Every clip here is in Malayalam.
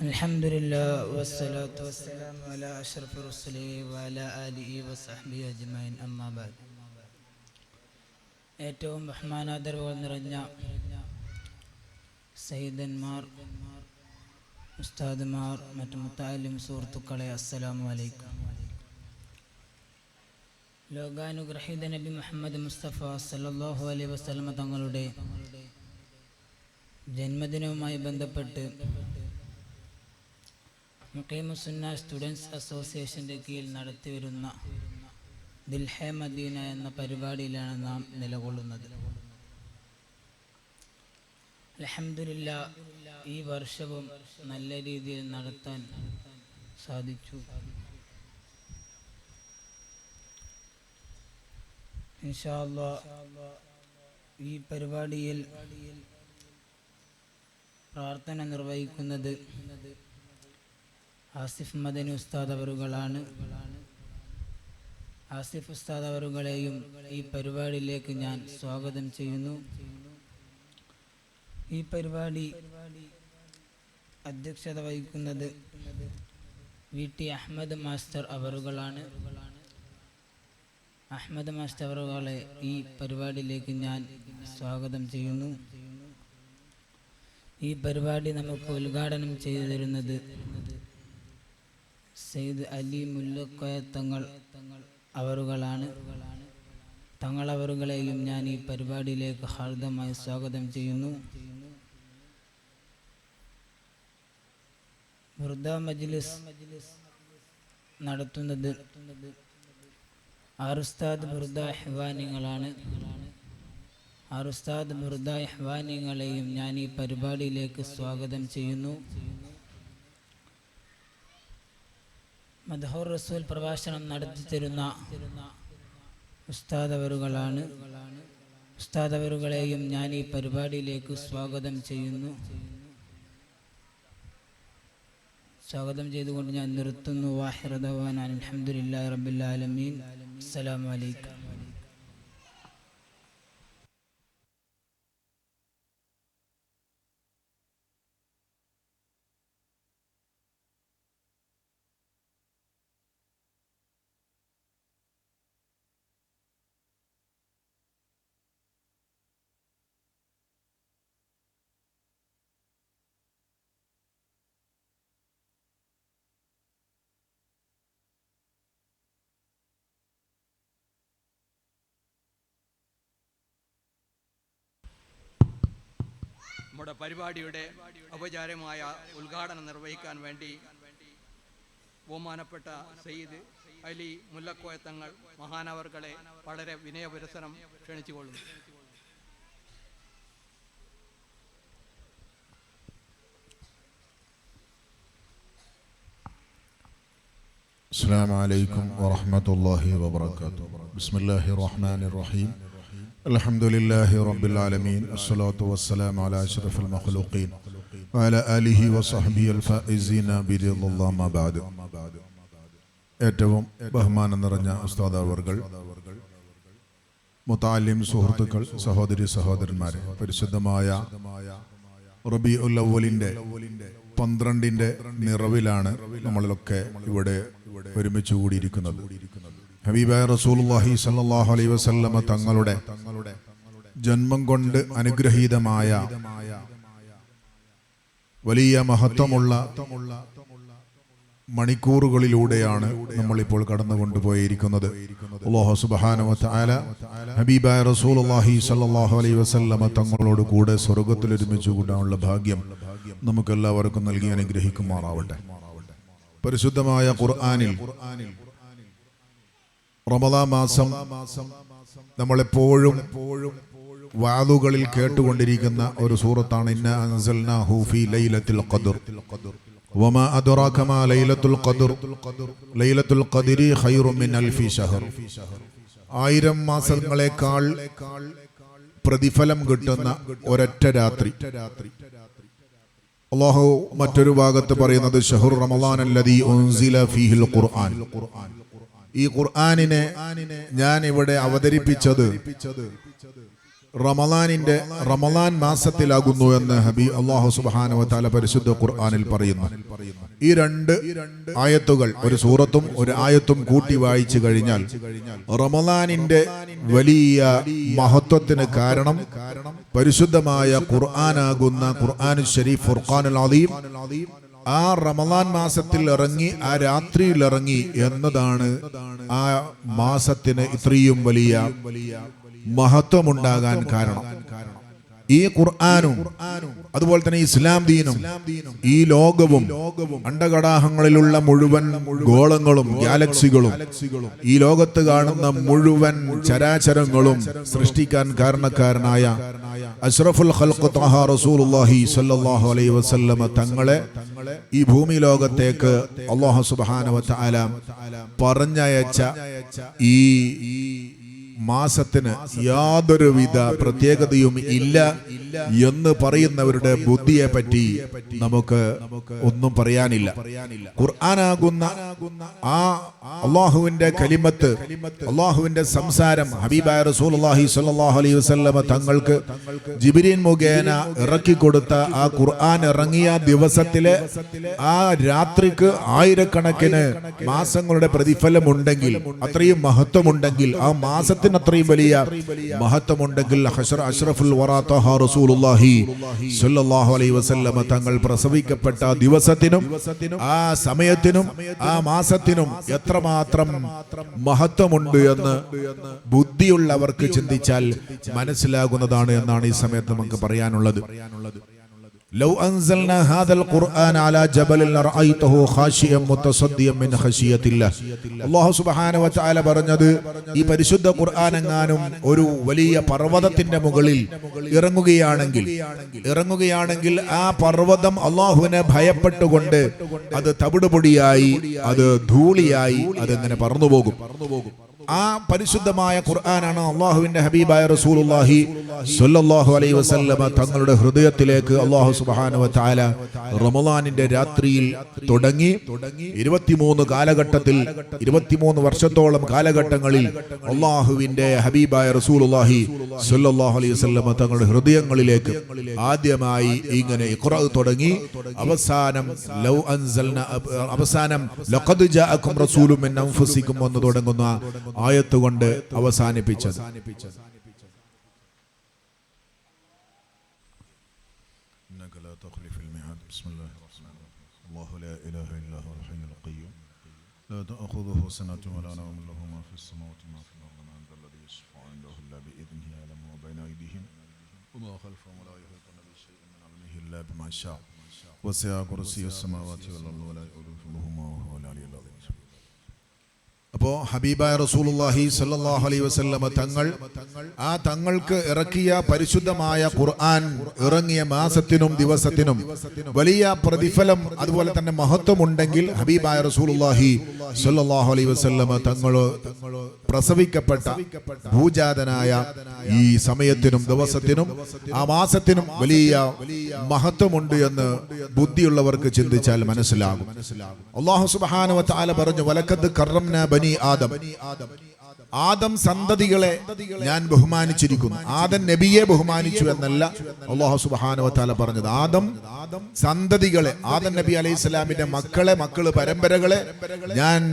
അൽഹംദുലില്ലാഹ് വസ്സലാത്തു വസ്സലാമു അലാ അഷ്റഫി റസൂലി വഅലാ ആലിഹി വസഹ്ബിഹി അജ്മഈൻ അമ്മാ ബഅദ്. ഏറ്റവും ബഹുമാനാദരവുകൾ നിറഞ്ഞ സയ്യിദന്മാർ, ഉസ്താദുമാർ, മറ്റു മുത്തഅല്ലിം സുഹൃത്തുക്കളെ, അസ്സലാമു അലൈക്കും. ലോകാനുഗ്രഹീത നബി മുഹമ്മദ് മുസ്തഫ സല്ലല്ലാഹു അലൈഹി വസല്ലമ തങ്ങളുടെ ജന്മദിനവുമായി ബന്ധപ്പെട്ട് മുഖീമുസുന്ന സ്റ്റുഡൻസ് അസോസിയേഷൻ്റെ കീഴിൽ നടത്തിവരുന്ന ദിൽഹെ മദീന എന്ന പരിപാടിയിലാണ് നാം നിലകൊള്ളുന്നത്. അൽഹംദുലില്ലാഹ്, ഈ വർഷവും നല്ല രീതിയിൽ നടത്താൻ സാധിച്ചു. ഇൻഷാ അല്ലാഹ് ഈ പരിപാടിയിൽ പ്രാർത്ഥന നിർവഹിക്കുന്നത് ആസിഫ് മദനി ഉസ്താദ് അവറുകളാണ്. ആസിഫ് ഉസ്താദ് അവറുകളെയും ഈ പരിപാടിയിലേക്ക് ഞാൻ സ്വാഗതം ചെയ്യുന്നു. ഈ പരിപാടി അധ്യക്ഷത വഹിക്കുന്നത് വി.ടി. അഹമ്മദ് മാസ്റ്റർ അവറുകളാണ്. അഹമ്മദ് മാസ്റ്റർ അവറുകളെ ഈ പരിപാടിയിലേക്ക് ഞാൻ സ്വാഗതം ചെയ്യുന്നു. ഈ പരിപാടി നമുക്ക് ഉദ്ഘാടനം ചെയ്തു തരുന്നത് സയ്യിദ് അലി മുല്ലക്കോയ തങ്ങൾ അവറുകളാണ്. തങ്ങളവറുകളെയും ഞാൻ ഈ പരിപാടിയിലേക്ക് ഹാർദമായി സ്വാഗതം ചെയ്യുന്നു. ബുർദ മജ്ലിസ് നടത്തുന്നത് ആറുസ്താദ് ബുർദ ഇഹ്വാനികളാണ്. ആറുസ്താദ് ബുർദ ഇഹ്വാനികളെയും ഞാൻ ഈ പരിപാടിയിലേക്ക് സ്വാഗതം ചെയ്യുന്നു. മദ്ഹൂർ റസൂൽ പ്രഭാഷണം നടത്തിത്തരുന്ന ഉസ്താദ് അവറുകളാണ്. ഉസ്താദ് അവറുകളെയും ഞാൻ ഈ പരിപാടിയിലേക്ക് സ്വാഗതം ചെയ്യുന്നു. സ്വാഗതം ചെയ്തുകൊണ്ട് ഞാൻ നിർത്തുന്നു. വാഹിറ ദഅ്വാനാ അൽഹംദുലില്ലാഹി റബ്ബിൽ ആലമീൻ. അസ്സലാമു അലൈക്കും. നമ്മുടെ പരിപാടിയുടെ ഔപചാരികമായ ഉദ്ഘാടനം നിർവഹിക്കാൻ വേണ്ടി ബഹുമാനപ്പെട്ട സയ്യിദ് അലി മുല്ലക്കോയ തങ്ങൾ മഹാനവർകളെ വളരെ വിനയപുരസരം ക്ഷണിച്ചുകൊള്ളുന്നു. അസ്സലാമു അലൈക്കും വറഹ്മത്തുള്ളാഹി വബറകാതുഹു. ബിസ്മില്ലാഹിർ റഹ്മാനിർ റഹീം. അൽഹംദുലില്ലാഹി റബ്ബിൽ ആലമീൻ. അസ്സലാത്തു വസ്സലാമു അലാ അഷ്റഫിൽ മഖ്ലൂഖീൻ വഅലാ ആലിഹി വസഹ്ബിഹിൽ ഫായിസീന ബിറിദ്വാനില്ലാഹി മാ ബഅദ്. ഏറ്റവും ബഹുമാനം നിറഞ്ഞ ഉസ്താദ് അവർകൾ, മുതഅല്ലിം സുഹൃത്തുക്കൾ, സഹോദരി സഹോദരന്മാരെ, പരിശുദ്ധമായ റബീഉൽ അവ്വലിന്റെ 12ന്റെ നിറവിലാണ് നമ്മളൊക്കെ ഇവിടെ ഒരുമിച്ച് കൂടിയിരിക്കുന്നത്. ഹബീബായ റസൂലുള്ളാഹി സ്വല്ലല്ലാഹു അലൈഹി വസല്ലമ തങ്ങളുടെ ജന്മം കൊണ്ട് അനുഗ്രഹീതമായ വലിയ മഹത്വമുള്ള മണിക്കൂറുകളിലൂടെയാണ് നമ്മളിപ്പോൾ കടന്നുകൊണ്ടുപോയിരിക്കുന്നത്. അല്ലാഹു സുബ്ഹാനഹു വ തആല ഹബീബായ റസൂലുള്ളാഹി സ്വല്ലല്ലാഹു അലൈഹി വസല്ലമ തങ്ങളോട് കൂടെ സ്വർഗ്ഗത്തിൽ ഒരുമിച്ച് കൂടാനുള്ള ഭാഗ്യം നമുക്കെല്ലാവർക്കും നൽകി അനുഗ്രഹിക്കുമാറാവട്ടെ. പരിശുദ്ധമായ ഖുർആനിൽ റമദാൻ മാസം നമ്മളെപ്പോഴും വാളുകളിൽ കേട്ടുകൊണ്ടിരിക്കുന്ന ഒരു സൂറത്താണ് ഇന്നാ അൻസൽനാഹു ഫീ ലൈലത്തുൽ ഖദ്ർ വമാ അദ്റാക മാ ലൈലത്തുൽ ഖദ്ർ ലൈലത്തുൽ ഖദ്രി ഖൈറും മിൻ അൽഫി ശഹർ. 1000 മാസങ്ങളെക്കാൾ പ്രതിഫലം കിട്ടുന്ന ഒരൊറ്റ രാത്രി. അല്ലാഹു മറ്റൊരു ഭാഗത്ത് പറയുന്നത് ശഹ്റു റമളാൻ അല്ലദീ ഉൻസില ഫീഹിൽ ഖുർആൻ. ഈ ഖുർആനിനെ ഞാൻ ഇവിടെ അവതരിപ്പിച്ചത് റമളാൻ മാസത്തിലാകുന്നു എന്ന് അല്ലാഹു സുബ്ഹാനഹു വ തആല പരിശുദ്ധ ഖുർആനിൽ പറയുന്നു. ഈ രണ്ട് ആയത്തുകൾ, ഒരു സൂറത്തും ഒരു ആയത്തും കൂട്ടി വായിച്ചു കഴിഞ്ഞാൽ റമളാനിന്റെ വലിയ മഹത്വത്തിന് കാരണം പരിശുദ്ധമായ ഖുർആനാകുന്ന ഖുർആനുൽ ശരീഫ് ഫുർഖാനുൽ അദീം ആ റമളാൻ മാസത്തിൽ ഇറങ്ങി, ആ രാത്രിയിൽ ഇറങ്ങി എന്നതാണ് ആ മാസത്തിന് ഇത്രയും വലിയ മഹത്വമുണ്ടാകാൻ കാരണം. ഈ ഖുർആനും അതുപോലെ തന്നെ ഇസ്ലാം ദീനും ഈ ലോകവും അണ്ഡകടാഹങ്ങളിലുള്ള മുഴുവൻ ഗോളങ്ങളും ഗാലക്സികളും ഈ ലോകത്ത് കാണുന്ന മുഴുവൻ ചരാചരങ്ങളും സൃഷ്ടിക്കാൻ കാരണക്കാരനായ അഷ്റഫുൽ ഖൽഖ് ത്വഹ റസൂലുള്ളാഹി സ്വല്ലല്ലാഹു അലൈഹി വസല്ലമ തങ്ങളെ ഈ ഭൂമി ലോകത്തേക്ക് അല്ലാഹു സുബ്ഹാനഹു വ തആല പറഞ്ഞയച്ച ഈ മാസത്തിന് യാതൊരുവിധ പ്രത്യേകതയും ഇല്ല എന്ന് പറയുന്നവരുടെ ബുദ്ധിയെ പറ്റി നമുക്ക് ഒന്നും പറയാനില്ല. ഖുർആനാകുന്ന ആ അല്ലാഹുവിന്റെ കലിമത്ത്, അല്ലാഹുവിന്റെ സംസാരം ഹബീബായ റസൂലുള്ളാഹി സ്വല്ലല്ലാഹു അലൈഹി വസല്ലമ തങ്ങൾക്ക് ജിബ്രീൽ മുഖേന ഇറക്കി കൊടുത്ത ആ ഖുർആൻ ഇറങ്ങിയ ദിവസത്തിലെ ആ രാത്രിക്ക് ആയിരക്കണക്കിന് മാസങ്ങളുടെ പ്രതിഫലമുണ്ടെങ്കിൽ, അത്രയും മഹത്വമുണ്ടെങ്കിൽ, ആ മാസത്തിന് അത്രയും വലിയ മഹത്വമുണ്ടെങ്കിൽ അഷ്റഫുൽ വറാ ത്വഹ റസൂലുള്ളാഹി സ്വല്ലല്ലാഹു അലൈഹി വസല്ലമ തങ്ങൾ പ്രസവിക്കപ്പെട്ട ദിവസത്തിനും ആ സമയത്തിനും ആ മാസത്തിനും എത്രമാത്രം മഹത്വമുണ്ട് എന്ന് ബുദ്ധിയുള്ളവർക്ക് ചിന്തിച്ചാൽ മനസ്സിലാകുന്നതാണ് എന്നാണ് ഈ സമയത്ത് നമുക്ക് പറയാനുള്ളത്. ലൗ അൻസൽനാ ഹാദൽ ഖുർആന അലാ ജബലിൻ ലറഅയ്തഹു ഖാശിയൻ മുതസദ്ദിയൻ മിൻ ഖശിയത്തില്ലാഹ്. അല്ലാഹു സുബ്ഹാനഹു വ തആല പറഞ്ഞത്, ഈ പരിശുദ്ധ ഖുർആൻ എങ്ങാനും ഒരു വലിയ പർവ്വതത്തിന്റെ മുകളിൽ ഇറങ്ങുകയാണെങ്കിൽ ആ പർവ്വതം അല്ലാഹുവിനെ ഭയപ്പെട്ടുകൊണ്ട് അത് തവിടുപൊടിയായി, അത് ധൂളിയായി, അതെങ്ങനെ പറന്നുപോകും. ആ പരിശുദ്ധമായ ഖുർആനാണ് അല്ലാഹുവിന്റെ ഹബീബായ റസൂലുള്ളാഹി സ്വല്ലല്ലാഹു അലൈഹി വസല്ലമ തങ്ങളുടെ ഹൃദയത്തിലേക്ക് അല്ലാഹു സുബ്ഹാനഹു വ തആല റമളാനിന്റെ രാത്രിയിൽ തുടങ്ങി 23 കാലഘട്ടത്തിൽ 23 വർഷത്തോളം കാലഘട്ടങ്ങളിൽ അല്ലാഹുവിന്റെ ഹബീബായ റസൂലുള്ളാഹി സ്വല്ലല്ലാഹു അലൈഹി വസല്ലമ തങ്ങളുടെ ഹൃദയങ്ങളിലേക്ക് ആദ്യമായി ഇങ്ങനെ ഇഖ്റ തുടങ്ങി അവസാനം ലഖദ് ജാഅക്കും റസൂലുൻ മിൻ അൻഫുസിക്കും എന്ന് തുടങ്ങുന്ന ആയത്ത് കൊണ്ട് അവസാനിപ്പിച്ചത്. അപ്പോ ഹബീബായ റസൂലുള്ളാഹി സ്വല്ലല്ലാഹു അലൈഹി വസല്ലമ തങ്ങൾക്ക് ഇറക്കിയ പരിശുദ്ധമായ ഖുർആൻ ഇറങ്ങിയ മാസത്തിനും ദിവസത്തിനും വലിയ പ്രതിഫലം അതുപോലെ തന്നെ മഹത്വമുണ്ടെങ്കിൽ ഹബീബായ റസൂലുള്ളാഹി സ്വല്ലല്ലാഹു അലൈഹി വസല്ലമ തങ്ങൾ പ്രസവിക്കപ്പെട്ട ഭൂജാതനായ ഈ സമയത്തിനും ദിവസത്തിനും ആ മാസത്തിനും വലിയ മഹത്വമുണ്ട് എന്ന് ബുദ്ധിയുള്ളവർക്ക് ചിന്തിച്ചാൽ മനസ്സിലാകും. അല്ലാഹു സുബ്ഹാനഹു വ തആല പറഞ്ഞു, വലഖദ് കറംനാ ബനി ആദം സന്തതികളെ ഞാൻ ബഹുമാനിച്ചിരിക്കുന്നു. ആദം നബിയെ ബഹുമാനിച്ചു എന്നല്ല അല്ലാഹു സുബ്ഹാനഹു വ തആല പറഞ്ഞത്. ആദം സന്തതികളെ, ആദം നബി അലൈഹിസ്സലാമിന്റെ മക്കള് പരമ്പരകളെ ഞാൻ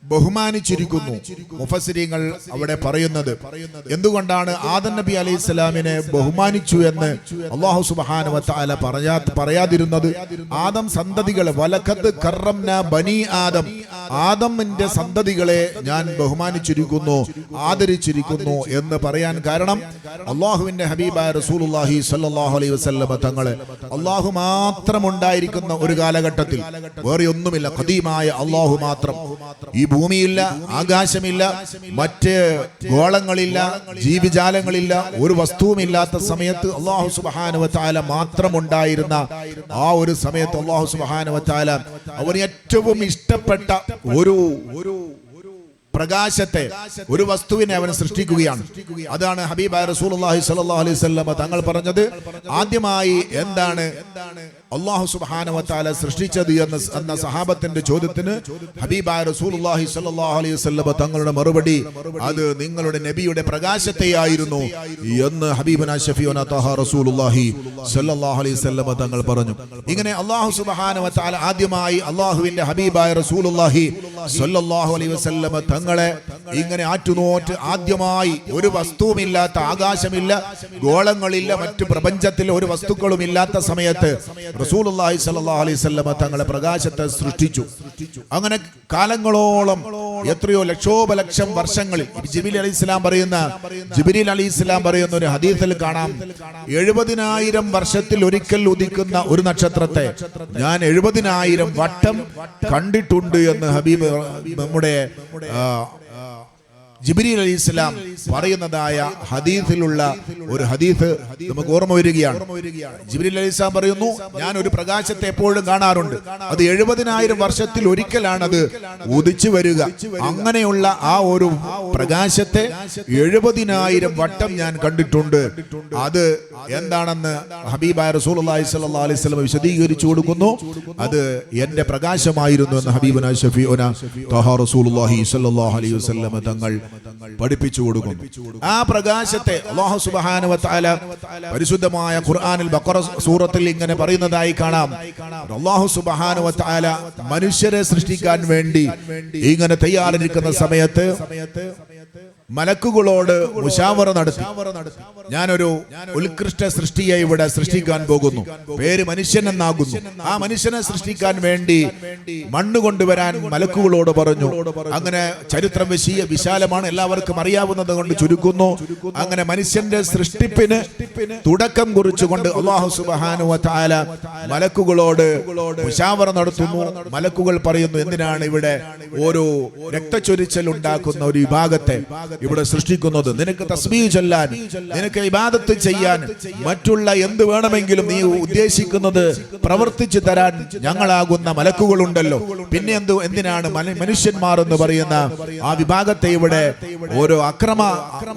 ബഹുമാനിച്ചിരിക്കുന്നു. മുഫസ്സിരീങ്ങൾ അവിടെ പറയുന്നത് എന്തുകൊണ്ടാണ് ആദം നബി അലൈഹിസ്സലാമിനെ ബഹുമാനിച്ചു എന്ന് അല്ലാഹു സുബ്ഹാനഹു വ തആല പറയാതിരുന്നത്? ആദം സന്തതികളെ വലഖദ് കറംനാ ബനി ആദമിന്റെ സന്തതികളെ ഞാൻ ബഹുമാനിച്ചിരിക്കുന്നു, ആദരിച്ചിരിക്കുന്നു എന്ന് പറയാൻ കാരണം അല്ലാഹുവിന്റെ ഹബീബായ റസൂലുള്ളാഹി സ്വല്ലല്ലാഹു അലൈഹി വസല്ലമ തങ്ങളെ അല്ലാഹു മാത്രം ഉണ്ടായിരിക്കുന്ന ഒരു കാലഘട്ടത്തിൽ വേറെ ഒന്നുമില്ല, ഖദീമായ അല്ലാഹു മാത്രം. ഈ ഭൂമിയില്ല, ആകാശമില്ല, മറ്റ് ഗോളങ്ങളില്ല, ജീവിജാലങ്ങളില്ല, ഒരു വസ്തുവുമില്ലാത്ത സമയത്ത് അല്ലാഹു സുബ്ഹാനഹു വ തആല മാത്രമുണ്ടായിരുന്ന ആ ഒരു സമയത്ത് അല്ലാഹു സുബ്ഹാനഹു വ തആല അവന് ഏറ്റവും ഇഷ്ടപ്പെട്ട ഒരു പ്രകാശത്തെ, ഒരു വസ്തുവിനെ അവൻ സൃഷ്ടിക്കുകയാണ്. അതാണ് ഹബീബായ റസൂലുള്ളാഹി സ്വല്ലല്ലാഹു അലൈഹി വസല്ലം തങ്ങൾ പറഞ്ഞത്. ആദ്യമായി എന്താണ് അല്ലാഹു സുബ്ഹാനഹു വ തആല സൃഷ്ടിച്ചത് എന്ന സഹാബത്തിന്റെ ചോദ്യത്തിന് ഹബീബായ റസൂലുള്ളാഹി സ്വല്ലല്ലാഹു അലൈഹി വസല്ലം തങ്ങളുടെ മറുപടി അത് നിങ്ങളുടെ നബിയുടെ പ്രകാശത്തെയായിരുന്നു എന്ന് ഹബീബുനാ ശഫീഉനാ തഹാ റസൂലുള്ളാഹി സ്വല്ലല്ലാഹു അലൈഹി വസല്ലം തങ്ങൾ പറഞ്ഞു. ഇങ്ങനെ അല്ലാഹു സുബ്ഹാനഹു വ തആല ആദ്യമായി അല്ലാഹുവിന്റെ ഹബീബായ റസൂലുള്ളാഹി സ്വല്ലല്ലാഹു അലൈഹി വസല്ലം തങ്ങളെ ഇങ്ങനെ ആറ്റുനോറ്റ് ആദ്യമായി ഒരു വസ്തുവുമില്ലാത്ത, ആകാശമില്ല, ഗോളങ്ങളില്ല, മറ്റു പ്രപഞ്ചത്തിൽ ഒരു വസ്തുക്കളും ഇല്ലാത്ത സമയത്ത് റസൂലുള്ളാഹി സ്വല്ലല്ലാഹു അലൈഹി വസല്ലം തങ്ങളെ പ്രകാശത്തെ സൃഷ്ടിച്ചു. അങ്ങനെ കാലങ്ങളോളം എത്രയോ ലക്ഷോപലക്ഷം വർഷങ്ങളിൽ ജിബ്രീൽ അലൈഹിസ്സലാം പറയുന്ന ഒരു ഹദീസിൽ കാണാം, 70,000 വർഷത്തിൽ ഒരിക്കൽ ഉദിക്കുന്ന ഒരു നക്ഷത്രത്തെ ഞാൻ 70,000 വട്ടം കണ്ടിട്ടുണ്ട് എന്ന് ഹബീബ് നമ്മുടെ ജിബ്രീൽ അലൈഹിസ്സലാം പറയുന്നതായ ഹദീസിലുള്ള ഒരു ഹദീസ് നമുക്ക് ഓർമ്മ വരികയാണ്. ജിബ്രീൽ അലൈഹിസ്സലാം പറയുന്നു, ഞാൻ ഒരു പ്രകാശത്തെ എപ്പോഴും കാണാറുണ്ട്, അത് 70,000 വർഷത്തിൽ ഒരിക്കലാണ് അത് ഉദിച്ചു വരിക. അങ്ങനെയുള്ള ആ ഒരു പ്രകാശത്തെ 70,000 വട്ടം ഞാൻ കണ്ടിട്ടുണ്ട്. അത് എന്താണെന്ന് ഹബീബായ റസൂലുള്ളാഹി സ്വല്ലല്ലാഹു അലൈഹി വസല്ലം വിശദീകരിച്ചു കൊടുക്കുന്നു. അത് എന്റെ പ്രകാശമായിരുന്നു എന്ന് ഹബീബുനാ ശഫീഉനാ തഹാ റസൂലുള്ളാഹി സ്വല്ലല്ലാഹു അലൈഹി വസല്ലം തങ്ങൾ പഠിപ്പിച്ചു കൊടുക്കും. ആ പ്രകാശത്തെ അല്ലാഹു സുബ്ഹാനഹു വ തആല പരിശുദ്ധമായ ഖുർആനിൽ ബഖറ സൂറത്തിൽ ഇങ്ങനെ പറയുന്നതായി കാണാം. അല്ലാഹു സുബ്ഹാനഹു വ തആല മനുഷ്യരെ സൃഷ്ടിക്കാൻ വേണ്ടി ഇങ്ങനെ തയ്യാറെടുക്കുന്ന സമയത്ത് മലക്കുകളോട് മുശാവറ നടത്തി, ഞാനൊരു ഉത്കൃഷ്ട സൃഷ്ടിയെ ഇവിടെ സൃഷ്ടിക്കാൻ പോകുന്നു, പേര് മനുഷ്യൻ എന്നാകുന്നു. ആ മനുഷ്യനെ സൃഷ്ടിക്കാൻ വേണ്ടി മണ്ണ് കൊണ്ടുവരാൻ മലക്കുകളോട് പറഞ്ഞു. അങ്ങനെ ചരിത്രം വിശാലമാണ്, എല്ലാവർക്കും അറിയാവുന്നത് കൊണ്ട് ചുരുക്കുന്നു. അങ്ങനെ മനുഷ്യന്റെ സൃഷ്ടിപ്പിന് തുടക്കം കുറിച്ചുകൊണ്ട് അല്ലാഹു സുബ്ഹാനഹു വ തആല മലക്കുകളോട് മുശാവറ നടത്തുന്നു. മലക്കുകൾ പറയുന്നു, എന്തിനാണ് ഇവിടെ ഒരു രക്തച്ചൊരിച്ചൽ ഉണ്ടാക്കുന്ന ഒരു വിഭാഗത്തെ ഇവിടെ സൃഷ്ടിക്കുന്നത്? നിനക്ക് തസ്ബീഹ് ചൊല്ലാൻ, നിനക്ക് ഇബാദത്ത് ചെയ്യാൻ, മറ്റുള്ള എന്ത് വേണമെങ്കിലും നീ ഉദ്ദേശിക്കുന്നത് പ്രവർത്തിച്ചു തരാൻ ഞങ്ങളാകുന്ന മലക്കുകളുണ്ടല്ലോ, പിന്നെ എന്തിനാണ് മനുഷ്യന്മാർ എന്ന് പറയുന്ന ആ വിഭാഗത്തെ ഇവിടെ ഓരോ അക്രമ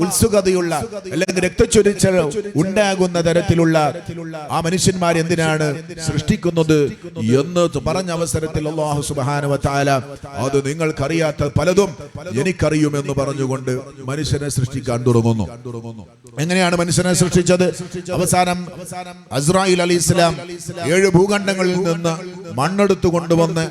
ഉത്സുകതയുള്ള അല്ലെങ്കിൽ രക്തച്ചൊരിച്ചൽ ഉണ്ടാകുന്ന തരത്തിലുള്ള ആ മനുഷ്യന്മാർ എന്തിനാണ് സൃഷ്ടിക്കുന്നത് എന്ന് പറഞ്ഞ അവസരത്തിൽ അല്ലാഹു സുബ്ഹാനഹു വ തആല അത് നിങ്ങൾക്കറിയാത്ത പലതും എനിക്കറിയുമെന്ന് പറഞ്ഞുകൊണ്ട് മനുഷ്യനെ സൃഷ്ടിക്കാൻ തുടങ്ങുന്നു. എങ്ങനെയാണ് മനുഷ്യനെ സൃഷ്ടിച്ചത്? അവസാനം അസ്രായീൽ അലൈഹിസ്സലാം 7 ഭൂഖണ്ഡങ്ങളിൽ നിന്ന് മണ്ണെടുത്തു കൊണ്ടുവന്ന്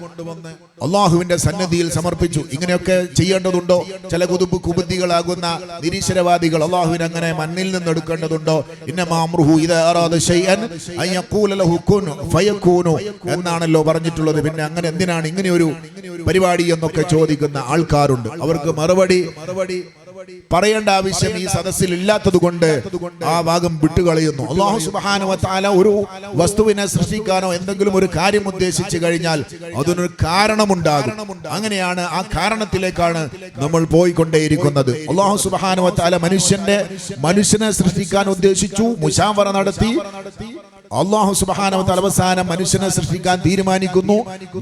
അള്ളാഹുവിന്റെ സന്നിധിയിൽ സമർപ്പിച്ചു. ഇങ്ങനെയൊക്കെ ചെയ്യേണ്ടതുണ്ടോ? ചില കുബുദ്ധികളാകുന്ന നിരീശ്വരവാദികൾ അള്ളാഹുവിനെ അങ്ങനെ മണ്ണിൽ നിന്ന് എടുക്കേണ്ടതുണ്ടോ? ഇന്നമാ അംറുഹു ഇദാ അറാദ ശൈഅൻ അൻ യഖൂല ലഹു കുൻ ഫയകൂനു എന്നാണല്ലോ പറഞ്ഞിട്ടുള്ളത്. പിന്നെ അങ്ങനെ എന്തിനാണ് ഇങ്ങനെ ഒരു പരിപാടി എന്നൊക്കെ ചോദിക്കുന്ന ആൾക്കാരുണ്ട്. അവർക്ക് മറുപടി പറയേണ്ട ആവശ്യം ഈ സദസ്സിൽ ഇല്ലാത്തത് കൊണ്ട് ആ ഭാഗം വിട്ടുകളയുന്നു. അല്ലാഹു സുബ്ഹാനഹു വ തആല ഒരു വസ്തുവിനെ സൃഷ്ടിക്കാനോ എന്തെങ്കിലും ഒരു കാര്യം ഉദ്ദേശിച്ചു കഴിഞ്ഞാൽ അതിനൊരു കാരണമുണ്ടാകും. അങ്ങനെയാണ് ആ കാരണത്തിലേക്കാണ് നമ്മൾ പോയിക്കൊണ്ടേയിരിക്കുന്നത്. അല്ലാഹു സുബ്ഹാനഹു വ തആല മനുഷ്യനെ സൃഷ്ടിക്കാൻ ഉദ്ദേശിച്ചു, മുശാവറ നടത്തി. അല്ലാഹു സുബ്ഹാനഹു വ തആല അവസാനം മനുഷ്യനെ സൃഷ്ടിക്കാൻ തീരുമാനിക്കുന്നു,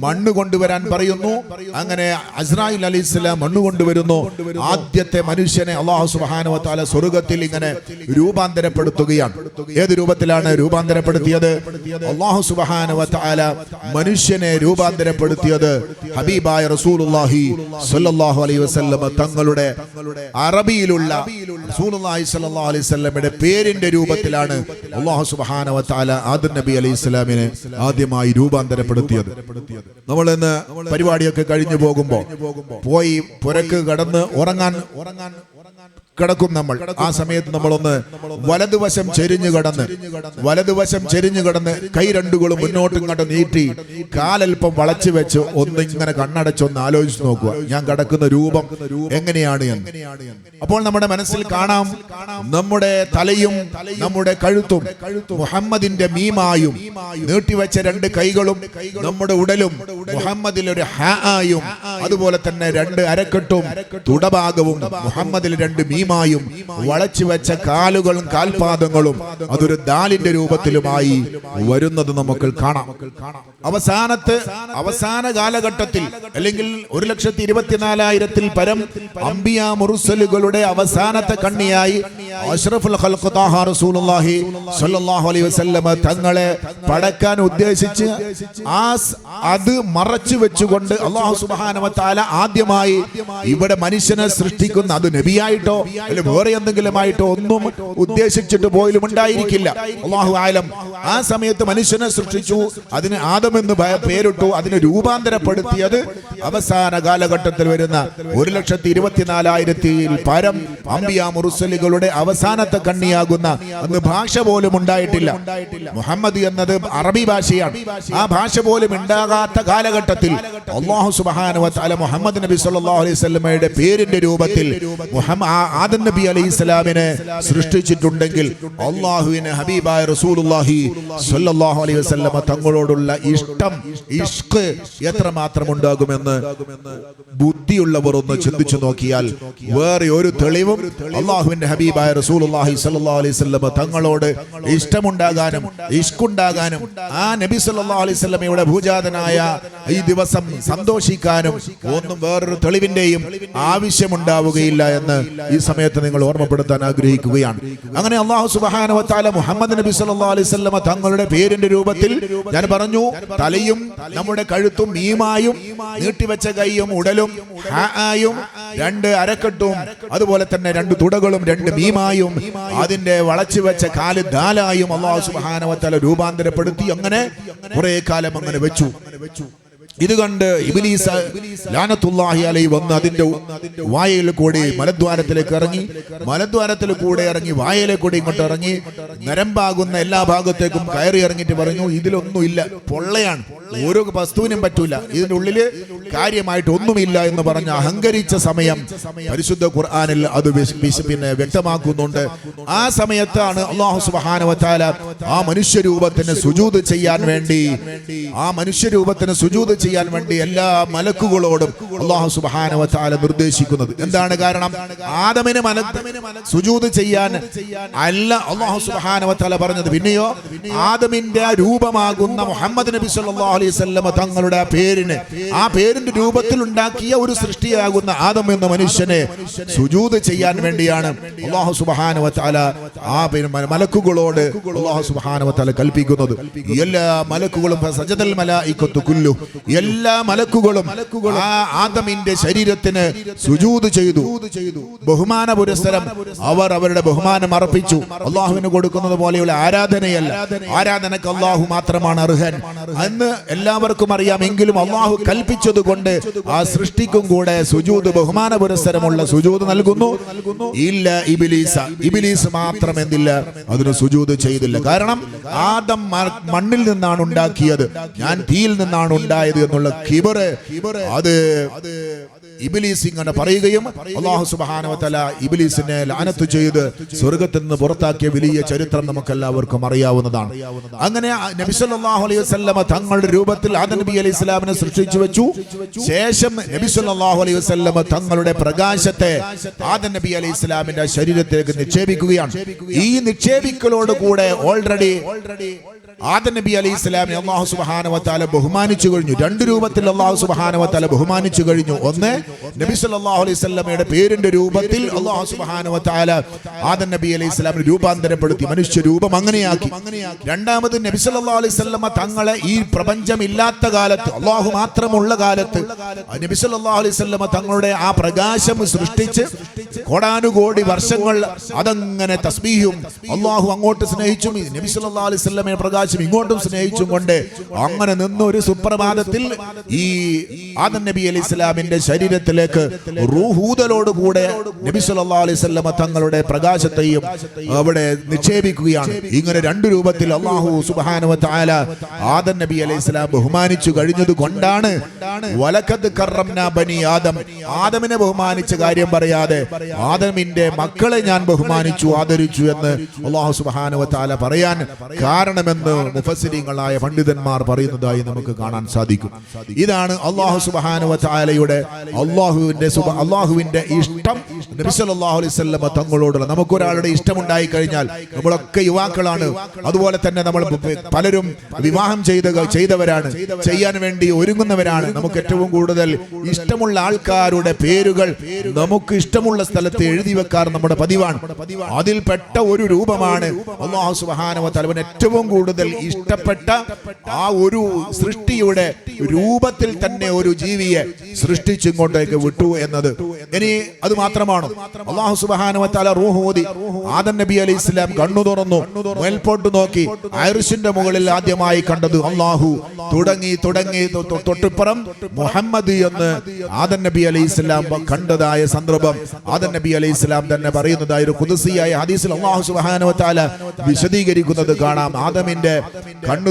മണ്ണ് കൊണ്ടുവരാൻ പറയുന്നു. അങ്ങനെ അസ്രായീൽ അലൈഹിസ്സലാം മണ്ണ് കൊണ്ടുവരുന്നു. ആദ്യത്തെ മനുഷ്യനെ അല്ലാഹു സുബ്ഹാനഹു വ തആല സ്വർഗ്ഗത്തിൽ ഇങ്ങനെ രൂപാന്തരപ്പെടുത്തുകയാണ്. ഏത് രൂപത്തിലാണ് രൂപാന്തരപ്പെടുത്തിയത്? അല്ലാഹു സുബ്ഹാനഹു വ തആല മനുഷ്യനെ രൂപാന്തരപ്പെടുത്തിയത് ഹബീബായ റസൂലുള്ളാഹി സ്വല്ലല്ലാഹു അലൈഹി വസല്ലം തങ്ങളുടെ അറബിയിലുള്ള റസൂലുള്ളാഹി സ്വല്ലല്ലാഹു അലൈഹി വസല്ലമയുടെ പേരിന്റെ രൂപത്തിലാണ് അല്ലാഹു സുബ്ഹാനഹു വ തആല ആദം നബി അലൈഹി സ്വലാമിനെ ആദ്യമായി രൂപാന്തരപ്പെടുത്തിയത്. നമ്മൾ ഇന്ന് പരിപാടിയൊക്കെ കഴിഞ്ഞു പോകുമ്പോ പോയി പുരക്ക് കടന്ന് ഉറങ്ങാൻ കിടക്കും നമ്മൾ. ആ സമയത്ത് നമ്മളൊന്ന് വലതുവശം ചെരിഞ്ഞു കടന്ന് കൈ രണ്ടുകളും മുന്നോട്ടും ഇങ്ങോട്ട് നീട്ടി കാലൽപ്പം വളച്ചു വെച്ച് ഒന്നിങ്ങനെ കണ്ണടച്ചൊന്ന് ആലോചിച്ച് നോക്കുക, ഞാൻ കിടക്കുന്ന രൂപം എങ്ങനെയാണ് എന്ന്. അപ്പോൾ നമ്മുടെ മനസ്സിൽ കാണാം, നമ്മുടെ തലയും നമ്മുടെ കഴുത്തും മുഹമ്മദിന്റെ മീമായും നീട്ടിവെച്ച 2 കൈകളും നമ്മുടെ ഉടലും മുഹമ്മദിൽ ഒരു ഹായും അതുപോലെ തന്നെ 2 അരക്കെട്ടും തുടഭാഗവും മുഹമ്മദിൽ 2 മീ മീമായും വളച്ചു വെച്ച കാലുകളും കാൽപാദങ്ങളും അതൊരു ദാലിന്റെ രൂപത്തിലുമായി വരുന്നത് നമുക്ക് കാണാം. അവസാന കാലഘട്ടത്തിൽ അല്ലെങ്കിൽ 1,24,000 പരം അംബിയ മുർസലുകളുടെ അവസാനത്തെ കണ്ണിയായി അഷ്റഫുൽ ഖൽഖ് ത്വാഹ റസൂലുള്ളാഹി സ്വല്ലല്ലാഹു അലൈഹി വസല്ലം തങ്ങളെ പടക്കാൻ ഉദ്ദേശിച്ച് അത് മറച്ചു വെച്ചുകൊണ്ട് അല്ലാഹു സുബ്ഹാനഹു വ തആല ആദ്യമായി ഇവിടെ മനുഷ്യനെ സൃഷ്ടിക്കുന്ന, അത് നബിയായിട്ടോ അല്ലെങ്കിൽ വേറെ എന്തെങ്കിലും ആയിട്ടോ ഒന്നും ഉദ്ദേശിച്ചിട്ട് പോലും ഉണ്ടായിരിക്കില്ല. അല്ലാഹു ആലം. ആ സമയത്ത് മനുഷ്യനെ സൃഷ്ടിച്ചു, അതിന് ആദം എന്ന് പേരിട്ടു. അതിനെ രൂപാന്തരപ്പെടുത്തിയത് അവസാന കാലഘട്ടത്തിൽ വരുന്ന 1,24,000 പരം അംബിയ മുർസലുകളുടെ അവസാനത്തെ കണ്ണിയാകുന്ന, അന്ന് ഭാഷ പോലും ഉണ്ടായിട്ടില്ല. മുഹമ്മദ് എന്നത് അറബി ഭാഷയാണ്. ആ ഭാഷ പോലും ഉണ്ടാകാത്ത കാലഘട്ടത്തിൽ അല്ലാഹു സുബ്ഹാനഹു വ തആല മുഹമ്മദ് നബി സല്ലല്ലാഹു അലൈഹി വസല്ലമയുടെ പേരിന്റെ രൂപത്തിൽ ആദം നബി അലൈഹിസ്സലാമിനെ സൃഷ്ടിച്ചിട്ടുണ്ടെങ്കിൽ അല്ലാഹുവിനെ ഹബീബായ റസൂലുള്ളാഹി സ്വല്ലല്ലാഹു അലൈഹി വസല്ലമ തങ്ങളോടുള്ള ഇഷ്ക് എത്രമാത്രം ഉണ്ടാകുമെന്ന് ബുദ്ധിയുള്ളവർ ഒന്ന് ചിന്തിച്ചു നോക്കിയാൽ വേറെ ഒരു തെളിവും അല്ലാഹുവിന്റെ ഹബീബായ റസൂലുള്ളാഹി സ്വല്ലല്ലാഹു അലൈഹി വസല്ലമ തങ്ങളോട് ഇഷ്ടമുണ്ടാകാനും ഇഷ്കുണ്ടാകാനും ആ നബി സല്ലല്ലാഹു അലൈഹി വസല്ലമയുടെ ഭൂജാതനായ ഈ ദിവസം സന്തോഷിക്കാനും ഒന്നും വേറൊരു തെളിവിന്റെയും ആവശ്യമുണ്ടാവുകയില്ല എന്ന് ഈ സമയത്ത് നിങ്ങൾ ഓർമ്മപ്പെടുത്താൻ ആഗ്രഹിക്കുകയാണ്. അങ്ങനെ അല്ലാഹു സുബ്ഹാനഹു വ തആല മുഹമ്മദ് നബി സല്ലല്ലാഹു അലൈഹി വസല്ലമ തങ്ങളുടെ പേരിന്റെ രൂപത്തിൽ, ഞാൻ പറഞ്ഞു, തലയും നമ്മുടെ കഴുത്തും മീമായും നീട്ടിവെച്ച കൈയും ഉടലും ഹായും 2 അരക്കെട്ടും അതുപോലെ തന്നെ 2 തുടകളും 2 മീമായും അതിന്റെ വളച്ചു വെച്ച കാല് ദാലായും അല്ലാഹു സുബ്ഹാനഹു വ തആല രൂപാന്തരപ്പെടുത്തി. അങ്ങനെ കുറെ കാലം അങ്ങനെ വെച്ചു. ഇത് കണ്ട് ഇബ്ലീസ് ലാനത്തുല്ലാഹി അലൈഹി വന്ന് അതിന്റെ വായയിൽ കൂടി മലദ്വാരത്തിലേക്ക് ഇറങ്ങി, മലദ്വാരത്തിൽ കൂടെ ഇറങ്ങി വായയിലെ കൂടി ഇങ്ങോട്ട് ഇറങ്ങി നരമ്പാകുന്ന എല്ലാ ഭാഗത്തേക്കും കയറി ഇറങ്ങിയിട്ട് പറഞ്ഞു, ഇതിലൊന്നുമില്ല, പൊള്ളയാണ്, ഓരോ വസ്തുവിനും പറ്റൂല, ഇതിന്റെ ഉള്ളില് കാര്യമായിട്ട് ഒന്നുമില്ല എന്ന് പറഞ്ഞ് അഹങ്കരിച്ച സമയം പരിശുദ്ധ ഖുർആനിൽ അത് പിന്നെ വ്യക്തമാക്കുന്നുണ്ട്. ആ സമയത്താണ് അല്ലാഹു സുബ്ഹാനഹു വ തആല ആ മനുഷ്യരൂപത്തിന് സുജൂദ് ചെയ്യാൻ വേണ്ടി എല്ലാ മലക്കുകളോടും അല്ലാഹു സുബ്ഹാനഹു വ തആല നിർദ്ദേശിക്കുന്നത്. എന്താണ് കാരണം? ആദമിന് സുജൂദ് ചെയ്യാൻ അല്ല അല്ലാഹു സുബ്ഹാനഹു വ തആല പറഞ്ഞത്. പിന്നെയോ ആദമിന്റെ രൂപമാകുന്ന മുഹമ്മദ് നബി സല്ലല്ലാഹു അലൈഹി വസല്ലം തങ്ങളുടെ ആ പേരിന്റെ രൂപത്തിൽ ഉണ്ടാക്കിയ ഒരു സൃഷ്ടിയാകുന്ന ആദം എന്ന മനുഷ്യനെ സുജൂദ് ചെയ്യാൻ വേണ്ടിയാണ് അല്ലാഹു സുബ്ഹാനഹു വ തആല ആ മലക്കുകളോട് അല്ലാഹു സുബ്ഹാനഹു വ തആല കൽപ്പിക്കുന്നത്. എല്ലാ മലക്കുകളും സജദൽ മലായികത്തു കുല്ലു, എല്ലാ മലക്കുകളും ആ ആദമിന്റെ ശരീരത്തിന് സുജൂദ് ചെയ്തു. ബഹുമാന പുരസ്സരം അവർ അവരുടെ ബഹുമാനം അർപ്പിച്ചു. അല്ലാഹുവിന് കൊടുക്കുന്നത് പോലെയുള്ള ആരാധനയല്ല, ആരാധനക്ക് അല്ലാഹു മാത്രമാണ് അർഹൻ എന്ന് എല്ലാവർക്കും അറിയാമെങ്കിലും അല്ലാഹു കൽപ്പിച്ചത് കൊണ്ട് ആ സൃഷ്ടിക്കും കൂടെ സുജൂദ്, ബഹുമാന പുരസ്സരമുള്ള സുജൂദ് നൽകുന്നു. ഇല്ല ഇബ്ലീസ് മാത്രം എന്തില്ല, അതിന് സുജൂദ് ചെയ്തില്ല. കാരണം ആദം മണ്ണിൽ നിന്നാണ് ഉണ്ടാക്കിയത്, ഞാൻ തീയിൽ നിന്നാണ് ഉണ്ടായത് എന്നുള്ള കിബർ അത് ഇബ്ലീസ് ഇങ്ങനെ പറയുകയും അല്ലാഹു സുബ്ഹാനഹു വ തആല ഇബ്ലീസിനെ ലഅനത്ത് ചെയ്ത് സ്വർഗ്ഗത്തിൽ നിന്ന് പുറത്താക്കിയ വലിയ ചരിത്രം നമുക്കെല്ലാവർക്കും അറിയാവുന്നതാണ്. അങ്ങനെ നബി സല്ലല്ലാഹു അലൈഹി വസല്ലമ തങ്ങളുടെ രൂപത്തിൽ ആദം നബി അലൈഹി സ്വലാമിനെ സൃഷ്ടിച്ചു വെച്ചു. ശേഷം നബി സല്ലല്ലാഹു അലൈഹി വസല്ലമ തങ്ങളുടെ പ്രകാശത്തെ ആദം നബി അലൈഹി സ്വലാമിന്റെ ശരീരത്തിലേക്ക് നിക്ഷേപിക്കുകയാണ്. ഈ നിക്ഷേപിക്കലോട് കൂടെ ഓൾറെഡി ആദം നബി അലൈഹി സ്വലാമിനെ അല്ലാഹു സുബ്ഹാനഹു വ തആല ബഹുമാനിച്ചു കഴിഞ്ഞു. 2 രൂപത്തിൽ അല്ലാഹു സുബ്ഹാനഹു വ തആല ബഹുമാനിച്ചു കഴിഞ്ഞു. ഒന്ന്, നബി സല്ലല്ലാഹു അലൈഹി വസല്ലമയുടെ പേരിന്റെ രൂപത്തിൽ അല്ലാഹു സുബ്ഹാനഹു വ തആല ആദം നബി അലൈഹി സ്വലാമിനെ രൂപാന്തരപ്പെടുത്തി, മനുഷ്യ രൂപം അങ്ങനെയാക്കി. രണ്ടാമത്, നബി സല്ലല്ലാഹു അലൈഹി വസല്ലമ തങ്ങളെ ഈ പ്രപഞ്ചം ഇല്ലാത്ത കാലത്ത്, അല്ലാഹു മാത്രമുള്ള കാലത്ത് നബി സല്ലല്ലാഹു അലൈഹി വസല്ലമ തങ്ങളുടെ ആ പ്രകാശം സൃഷ്ടിച്ച് കോടാനുകോടി വർഷങ്ങൾ അതങ്ങനെ തസ്ബീഹും അല്ലാഹു അങ്ങോട്ട് സ്നേഹിച്ചും നബി സല്ലല്ലാഹു അലൈഹി വസല്ലമയെ പ്രകാശം ഇങ്ങോട്ടും സ്നേഹിച്ചും കൊണ്ട് അങ്ങനെ നിന്ന് ഒരു സുപ്രഭാതത്തിൽ ഈ ആദം നബി അലൈഹി സ്വലാമിന്റെ ശരീരത്തിലേക്ക് റൂഹൂദലോടുകൂടെ നബി സല്ലല്ലാഹു അലൈഹി വസല്ലമ തങ്ങളുടെ പ്രകാശത്തെയും അവിടെ നിക്ഷേപിക്കുകയാണ്. ഇങ്ങനെ 2 രൂപത്തിൽ അല്ലാഹു സുബ്ഹാനഹു വ തആല ആദം നബി അലൈഹി സ്വലാം ബഹുമാനിച്ചു കഴിഞ്ഞത് കൊണ്ടാണ് വലഖദ് കറംനാ ബനി ആദം, ആദമിനെ ബഹുമാനിച്ച കാര്യം പറയാതെ ആദമിന്റെ മക്കളെ ഞാൻ ബഹുമാനിച്ചു, ആദരിച്ചു എന്ന് അല്ലാഹു സുബ്ഹാനഹു വ തആല പറയാൻ കാരണമെന്ന് മുഫസ്സിരീങ്ങളായ പണ്ഡിതന്മാർ പറയുന്നതായി നമുക്ക് കാണാൻ സാധിക്കും. ഇതാണ് അല്ലാഹു സുബ്ഹാനഹു വ തആലയുടെ അല്ലാഹുവിന്റെ ഇഷ്ടം നബി സല്ലല്ലാഹു അലൈഹി വസല്ലം തങ്ങളോടുള്ള. നമുക്കൊരാളുടെ ഇഷ്ടമുണ്ടായി കഴിഞ്ഞാൽ, നമ്മളൊക്കെ യുവാക്കളാണ്, അതുപോലെ തന്നെ നമ്മൾ പലരും വിവാഹം ചെയ്തവരാണ്, ചെയ്യാൻ വേണ്ടി ഒരുങ്ങുന്നവരാണ്. നമുക്ക് ഏറ്റവും കൂടുതൽ ഇഷ്ടമുള്ള ആൾക്കാരുടെ പേരുകൾ നമുക്ക് ഇഷ്ടമുള്ള സ്ഥലത്ത് എഴുതി വെക്കാറ് നമ്മുടെ പതിവാണ്. അതിൽപ്പെട്ട ഒരു രൂപമാണ് അല്ലാഹു സുബ്ഹാനഹു വ തആല ഏറ്റവും കൂടുതൽ ഇഷ്ടപ്പെട്ട ആ ഒരു സൃഷ്ടിയുടെ രൂപത്തിൽ തന്നെ ഒരു ജീവിയെ സൃഷ്ടിച്ചിങ്ങോട്ടേക്ക് വിട്ടു എന്നത്. ഇനി അത് മാത്രമാണോ? അല്ലാഹു സുബ്ഹാനഹു വ തആല റൂഹ് ഊതി ആദം നബി അലൈഹിസ്സലാം കണ്ണു തുറന്നു, മേൽപോട്ട് നോക്കി അർശിന്റെ മുകളിൽ ആദ്യമായി കണ്ടത് അല്ലാഹു. തുടങ്ങി തൊട്ടിപ്പുറം മുഹമ്മദ് എന്ന് ആദം നബി അലൈഹിസ്സലാം കണ്ടതായ സന്ദർഭം ആദം നബി അലൈഹിസ്സലാം തന്നെ പറയുന്നതായ ഒരു ഖുദ്സിയായ ഹദീസിൽ അല്ലാഹു സുബ്ഹാനഹു വ തആല വിശദീകരിക്കുന്നത് കാണാം. ആദമിന്റെ കണ്ണു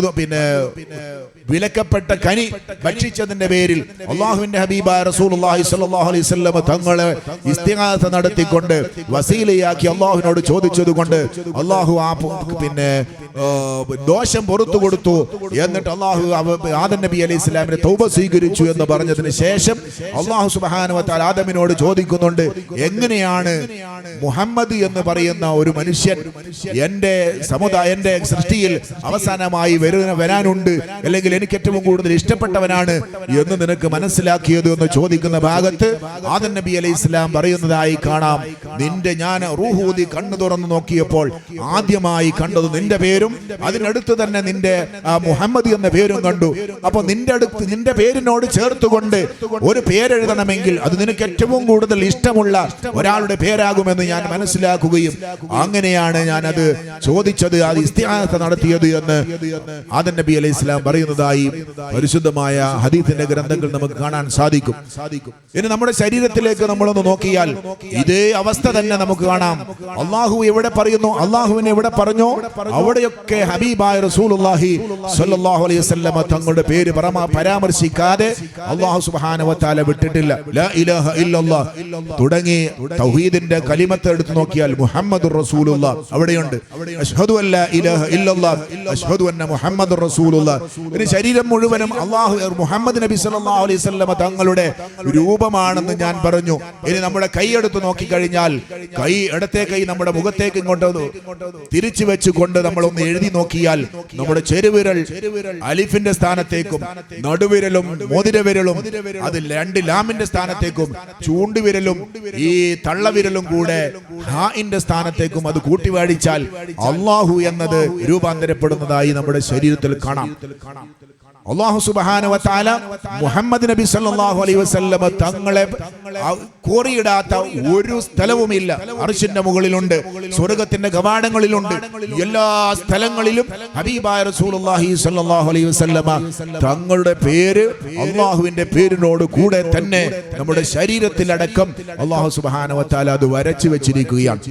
വിലക്കപ്പെട്ട കനി ഭക്ഷിച്ചതിന്റെ പേരിൽ അല്ലാഹുവിന്റെ ഹബീബായ റസൂലുള്ളാഹി സ്വല്ലല്ലാഹു അലൈഹി വസല്ലം തങ്ങളെ ഇസ്തിഗാസ നടത്തിക്കൊണ്ട് വസീലയാക്കി അല്ലാഹുവിനോട് ചോദിച്ചതുകൊണ്ട് അല്ലാഹു ദോഷം പുറത്തു കൊടുത്തു. എന്നിട്ട് അല്ലാഹു ആദം നബി അലൈഹിസ്സലാമിനെ തൗബ സ്വീകരിച്ചു എന്ന് പറഞ്ഞതിന് ശേഷം അല്ലാഹു സുബ്ഹാനഹു വ തആല ആദമിനോട് ചോദിക്കുന്നുണ്ട്, എങ്ങനെയാണ് മുഹമ്മദ് എന്ന് പറയുന്ന ഒരു മനുഷ്യൻ എന്റെ സൃഷ്ടിയിൽ അവസാനമായി വരാനുണ്ട്, അല്ലെങ്കിൽ എനിക്ക് ഏറ്റവും കൂടുതൽ ഇഷ്ടപ്പെട്ടവനാണ് എന്ന് നിനക്ക് മനസ്സിലാക്കിയത് എന്ന് ചോദിക്കുന്ന ഭാഗത്ത് ആദം നബി അലൈഹിസ്സലാം പറയുന്നതായി കാണാം, ഞാൻ റൂഹൂദി കണ്ണു തുറന്നു നോക്കിയപ്പോൾ ആദ്യമായി കണ്ടത് നിന്റെ പേരും അതിനടുത്ത് തന്നെ നിന്റെ മുഹമ്മദ് എന്ന പേരും കണ്ടു. അപ്പൊ നിന്റെ പേരിനോട് ചേർത്തുകൊണ്ട് ഒരു പേരെഴുതണമെങ്കിൽ അത് നിനക്ക് ഏറ്റവും കൂടുതൽ ഇഷ്ടമുള്ള ഒരാളുടെ പേരാകുമെന്ന് ഞാൻ മനസ്സിലാക്കുകയും അങ്ങനെയാണ് ഞാൻ അത് ചോദിച്ചത്, അത് ഇസ്തിആസ നടത്തിയത് എന്ന് ആദം നബി അലൈഹിസ്സലാം പറയുന്നതായി പരിശുദ്ധമായ ഹദീസിന്റെ ഗ്രന്ഥങ്ങൾ നമുക്ക് കാണാൻ സാധിക്കും. ഇനി നമ്മുടെ ശരീരത്തിലേക്ക് നമ്മളൊന്ന് നോക്കിയാൽ ഇതേ അവസ്ഥ തന്നെ നമുക്ക് കാണാം. അല്ലാഹു എവിടെ പറയുന്നു, അല്ലാഹുവിനെ എവിടെ പറഞ്ഞോ അവിടെയൊക്കെ ഹബീബായ റസൂലുള്ളാഹി സ്വല്ലല്ലാഹു അലൈഹി വസല്ലം തങ്ങളുടെ പേര് പരാമർശിക്കാതെ അല്ലാഹു സുബ്ഹാനഹു വ തആല വിട്ടിട്ടില്ല. ലാ ഇലാഹ ഇല്ലല്ലാഹ് തുടങ്ങി തൗഹീദിന്റെ കലിമത്ത് എടുത്തു നോക്കിയാൽ മുഹമ്മദുർ റസൂലുള്ളാഹ് അവിടെയുണ്ട്. അശ്ഹദു അല്ലാ ഇലാഹ ഇല്ലല്ലാഹ് അശ്ഹദു അന്ന മുഹമ്മദുർ റസൂലുള്ളാഹ്. ഒരു ശരീരം മുഴുവനും അല്ലാഹു മുഹമ്മദ് നബി സല്ലല്ലാഹു അലൈഹി വസല്ലം തങ്ങളുടെ രൂപമാണെന്ന് ഞാൻ പറഞ്ഞു. ഇനി നമ്മുടെ കൈ എടുത്ത് നോക്കിക്കഴിഞ്ഞാൽ ഇടത്തെ കൈ നമ്മുടെ മുഖത്തേക്ക് ഇങ്ങോട്ട് തിരിച്ചു വെച്ചുകൊണ്ട് നമ്മളൊന്ന് എഴുതി നോക്കിയാൽ നമ്മുടെ ചെറുവിരൽ അലിഫിന്റെ സ്ഥാനത്തേക്കും നടുവിരലും മോതിരവിരലും അത് രണ്ട് ലാമിന്റെ സ്ഥാനത്തേക്കും ചൂണ്ടുവിരലും ഈ തള്ളവിരലും കൂടെ ഹാഇന്റെ സ്ഥാനത്തേക്കും അത് കൂട്ടിവാടിച്ചാൽ അല്ലാഹു എന്നത് രൂപാന്തരപ്പെടുന്നതായി നമ്മുടെ ശരീരത്തിൽ കാണാം. അല്ലാഹു സുബ്ഹാനഹു വ തആല മുഹമ്മദ് നബി സല്ലല്ലാഹു അലൈഹി വസല്ലം തങ്ങളെ കോറിയിടാത്ത ഒരു സ്ഥലവുമില്ല. അർശിന്റെ മുകളിലുണ്ട്, സ്വർഗ്ഗത്തിന്റെ കവാടങ്ങളിലുണ്ട്, എല്ലാ സ്ഥലങ്ങളിലും ഹബീബായ റസൂലുള്ളാഹി സ്വല്ലല്ലാഹു അലൈഹി വസല്ലം തങ്ങളുടെ പേര് അല്ലാഹുവിന്റെ പേരിനോട് കൂടെ തന്നെ നമ്മുടെ ശരീരത്തിലടക്കം അല്ലാഹു സുബ്ഹാനഹു വ തആല അത് വരച്ചു വെച്ചിരിക്കുകയാണ്.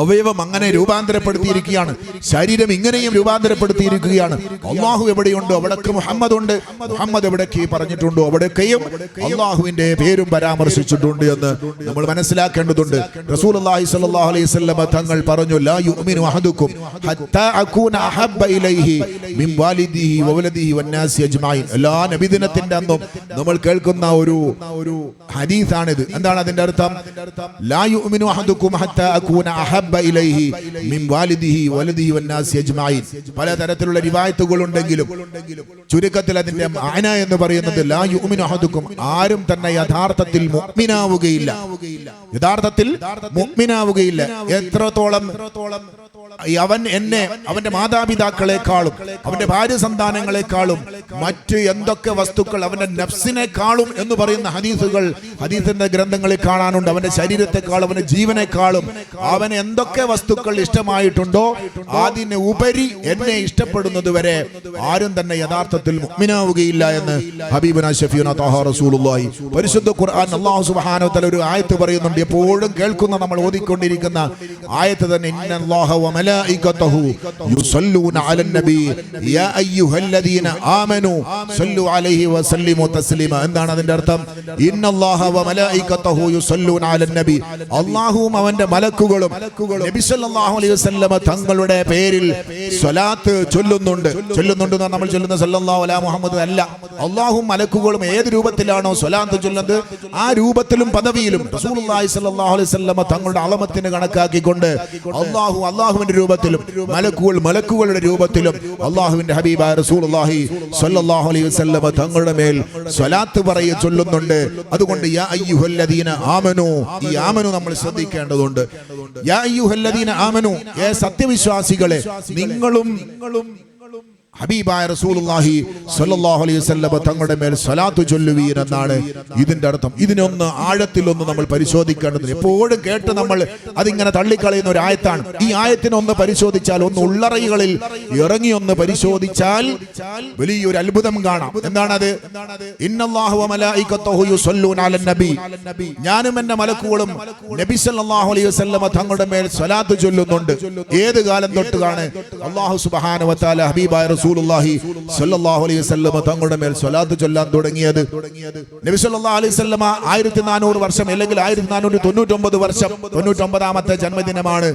അവയവം അങ്ങനെ രൂപാന്തരപ്പെടുത്തിയിരിക്കുകയാണ്, ശരീരം ഇങ്ങനെയും രൂപാന്തരപ്പെടുത്തിയിരിക്കുകയാണ്. അല്ലാഹു എവിടെയുണ്ടോ അവിടേക്ക് മുഹമ്മദ് ഉണ്ട്, മുഹമ്മദ് എവിടേക്ക് പറഞ്ഞിട്ടുണ്ടോ അവിടേക്കെയും അല്ലാഹുവിന്റെ പേരും പരാമർശിച്ചിട്ടുണ്ട് എന്ന് നമ്മൾ മനസ്സിലാക്കേണ്ടതുണ്ട്. റസൂലുള്ളാഹി സ്വല്ലല്ലാഹു അലൈഹി വസല്ലം തങ്ങൾ പറഞ്ഞു, ലാ യുഅ്മിനു അഹദുക്കും ഹത്താ അകൂന അഹബ്ബ ഇലൈഹി മിൻ വാലിദിഹി വവലദിഹി വന്നാസി അജ്മഈൻ. എല്ലാ നബിദിനത്തിന്റെ അന്നും നമ്മൾ കേൾക്കുന്ന ഒരു ഹദീസാണിത്. എന്താണ് അതിന്റെ അർത്ഥം? ലാ യുഅ്മിനു അഹദുക്കും ഹത്താ അകൂന അഹബ്ബ ഇലൈഹി മിൻ വാലിദിഹി വവലദിഹി വന്നാസി അജ്മഈൻ. പല തരത്തിലുള്ള റിവായത്തുകൾ ഉണ്ടെങ്കിലും ചുരുക്കത്തിൽ അതിന്റെ മാന എന്ന് പറയുന്നത് ലാ യുഅ്മിനു അഹദുക്കും, ആരും തന്നെ യഥാർത്ഥത്തിൽ മുഅ്മിനാവുകയില്ല. യഥാർത്ഥത്തിൽ മുഅ്മിനാവുകയില്ല. എത്രത്തോളം അവൻ എന്നെ അവന്റെ മാതാപിതാക്കളെക്കാളും അവന്റെ ഭാര്യ സന്താനങ്ങളെക്കാളും മറ്റ് എന്തൊക്കെ വസ്തുക്കൾ അവന്റെ നഫ്സിനെക്കാളും എന്ന് പറയുന്ന ഹദീസിന്റെ ഗ്രന്ഥങ്ങളിൽ കാണാനുണ്ട്. അവന്റെ ശരീരത്തെക്കാളും അവന്റെ ജീവനേക്കാളും അവന് എന്തൊക്കെ വസ്തുക്കൾ ഇഷ്ടമായിട്ടുണ്ടോ അതിന് ഉപരി എന്നെ ഇഷ്ടപ്പെടുന്നത് വരെ ആരും തന്നെ യഥാർത്ഥത്തിൽ മുഅ്മിനാവുകയില്ല എന്ന് ഹബീബുനാ ശഫീഉനാ ത്വാഹ റസൂലുള്ളാഹി പരിശുദ്ധ ഖുർആൻ അല്ലാഹു സുബ്ഹാനഹു വ തആല ഒരു ആയത്ത് പറയുന്നുണ്ട്. എപ്പോഴും കേൾക്കുന്ന നമ്മൾ ഓതിക്കൊണ്ടിരിക്കുന്ന ആയത്ത് തന്നെ, ഇന്നല്ലാഹ വ വമലായികതഹു യുസല്ലൂന അലൻ നബി യാ അയ്യുഹല്ലദീന ആമനു സല്ലു അലൈഹി വസല്ലിമു തസ്ലീമ. എന്താണ് അതിന്റെ അർത്ഥം? ഇന്നല്ലാഹ വമലായികതഹു യുസല്ലൂന അലൻ നബി, അല്ലാഹുവും അവന്റെ മലക്കുകളും നബി സല്ലല്ലാഹു അലൈഹി വസല്ലമ തങ്ങളുടെ പേരിൽ സ്വലാത്ത് ചൊല്ലുന്നുണ്ട്. ചൊല്ലുന്നുണ്ട് നമ്മൾ ചൊല്ലുന്ന സല്ലല്ലാഹു അലാ മുഹമ്മദ് അല്ല. അല്ലാഹുവും മലക്കുകളും ഏത് രൂപത്തിലാണോ സ്വലാത്ത് ചൊല്ലുന്നത് ആ രൂപത്തിലും പദവിയിലും റസൂലുള്ളാഹി സ്വല്ലല്ലാഹു അലൈഹി വസല്ലമ തങ്ങളുടെ അളമത്തിന് കണക്കാക്കിക്കൊണ്ട് അല്ലാഹുവിന്റെ രൂപത്തിലും മലക്കുകളുടെ രൂപത്തിലും അല്ലാഹുവിന്റെ ഹബീബായ റസൂലുള്ളാഹി സ്വല്ലല്ലാഹു അലൈഹി വസല്ലമ തങ്ങളുടെ മേൽ സ്വലാത്ത് പറയ ചൊല്ലുന്നുണ്ട്. അതുകൊണ്ട് യാ അയ്യുഹല്ലദീന ആമനു, ഈ ആമനു നമ്മൾ ശ്രദ്ധിക്കേണ്ടതുണ്ട്. യാ അയ്യുഹല്ലദീന ആമനു, സത്യവിശ്വാസികളെ നിങ്ങളും ഹബീബായ റസൂലുള്ളാഹി സ്വല്ലല്ലാഹു അലൈഹി വസല്ലം തങ്ങളുടെ മേൽ സ്വലാത്ത് ചൊല്ലുവീൻ എന്നാണ് ഇതിന്റെ അർത്ഥം. ഇതിനൊന്ന് ആഴത്തിലൊന്ന് നമ്മൾ പരിശോധിക്കേണ്ടതുണ്ട്. എപ്പോഴും കേട്ട് നമ്മൾ അതിങ്ങനെ തള്ളിക്കളയുന്ന ഒരു ആയത്താണ്. ഈ ആയത്തിനൊന്ന് പരിശോധിച്ചാൽ, ഒന്ന് ഉള്ളറകളിൽ ഇറങ്ങി ഒന്ന് പരിശോധിച്ചാൽ വലിയൊരു അത്ഭുതം കാണാം. എന്താണത്? ഇന്നല്ലാഹു വമലായികതഹു യുസല്ലൂന അലൻ നബി, ഞാനും എന്റെ മലക്കുകളും നബി സല്ലല്ലാഹു അലൈഹി വസല്ലം തങ്ങളുടെ മേൽ സ്വലാത്ത് ചൊല്ലുന്നുണ്ട്. ഏത് കാലം തൊട്ടാണ് അല്ലാഹു സുബ്ഹാനഹു വ തആല ഹബീബായ റസൂലുള്ളാഹി സ്വല്ലല്ലാഹു അലൈഹി വസല്ലം തങ്ങളുടെ മേൽ സ്വലാത്ത് ചൊല്ലാൻ തുടങ്ങിയത്? നബി സല്ലല്ലാഹു അലൈഹി വസല്ലം 1400 വർഷം അല്ലെങ്കിൽ 1499 വർഷം, 99ാമത്തെ ജന്മദിനമാണ്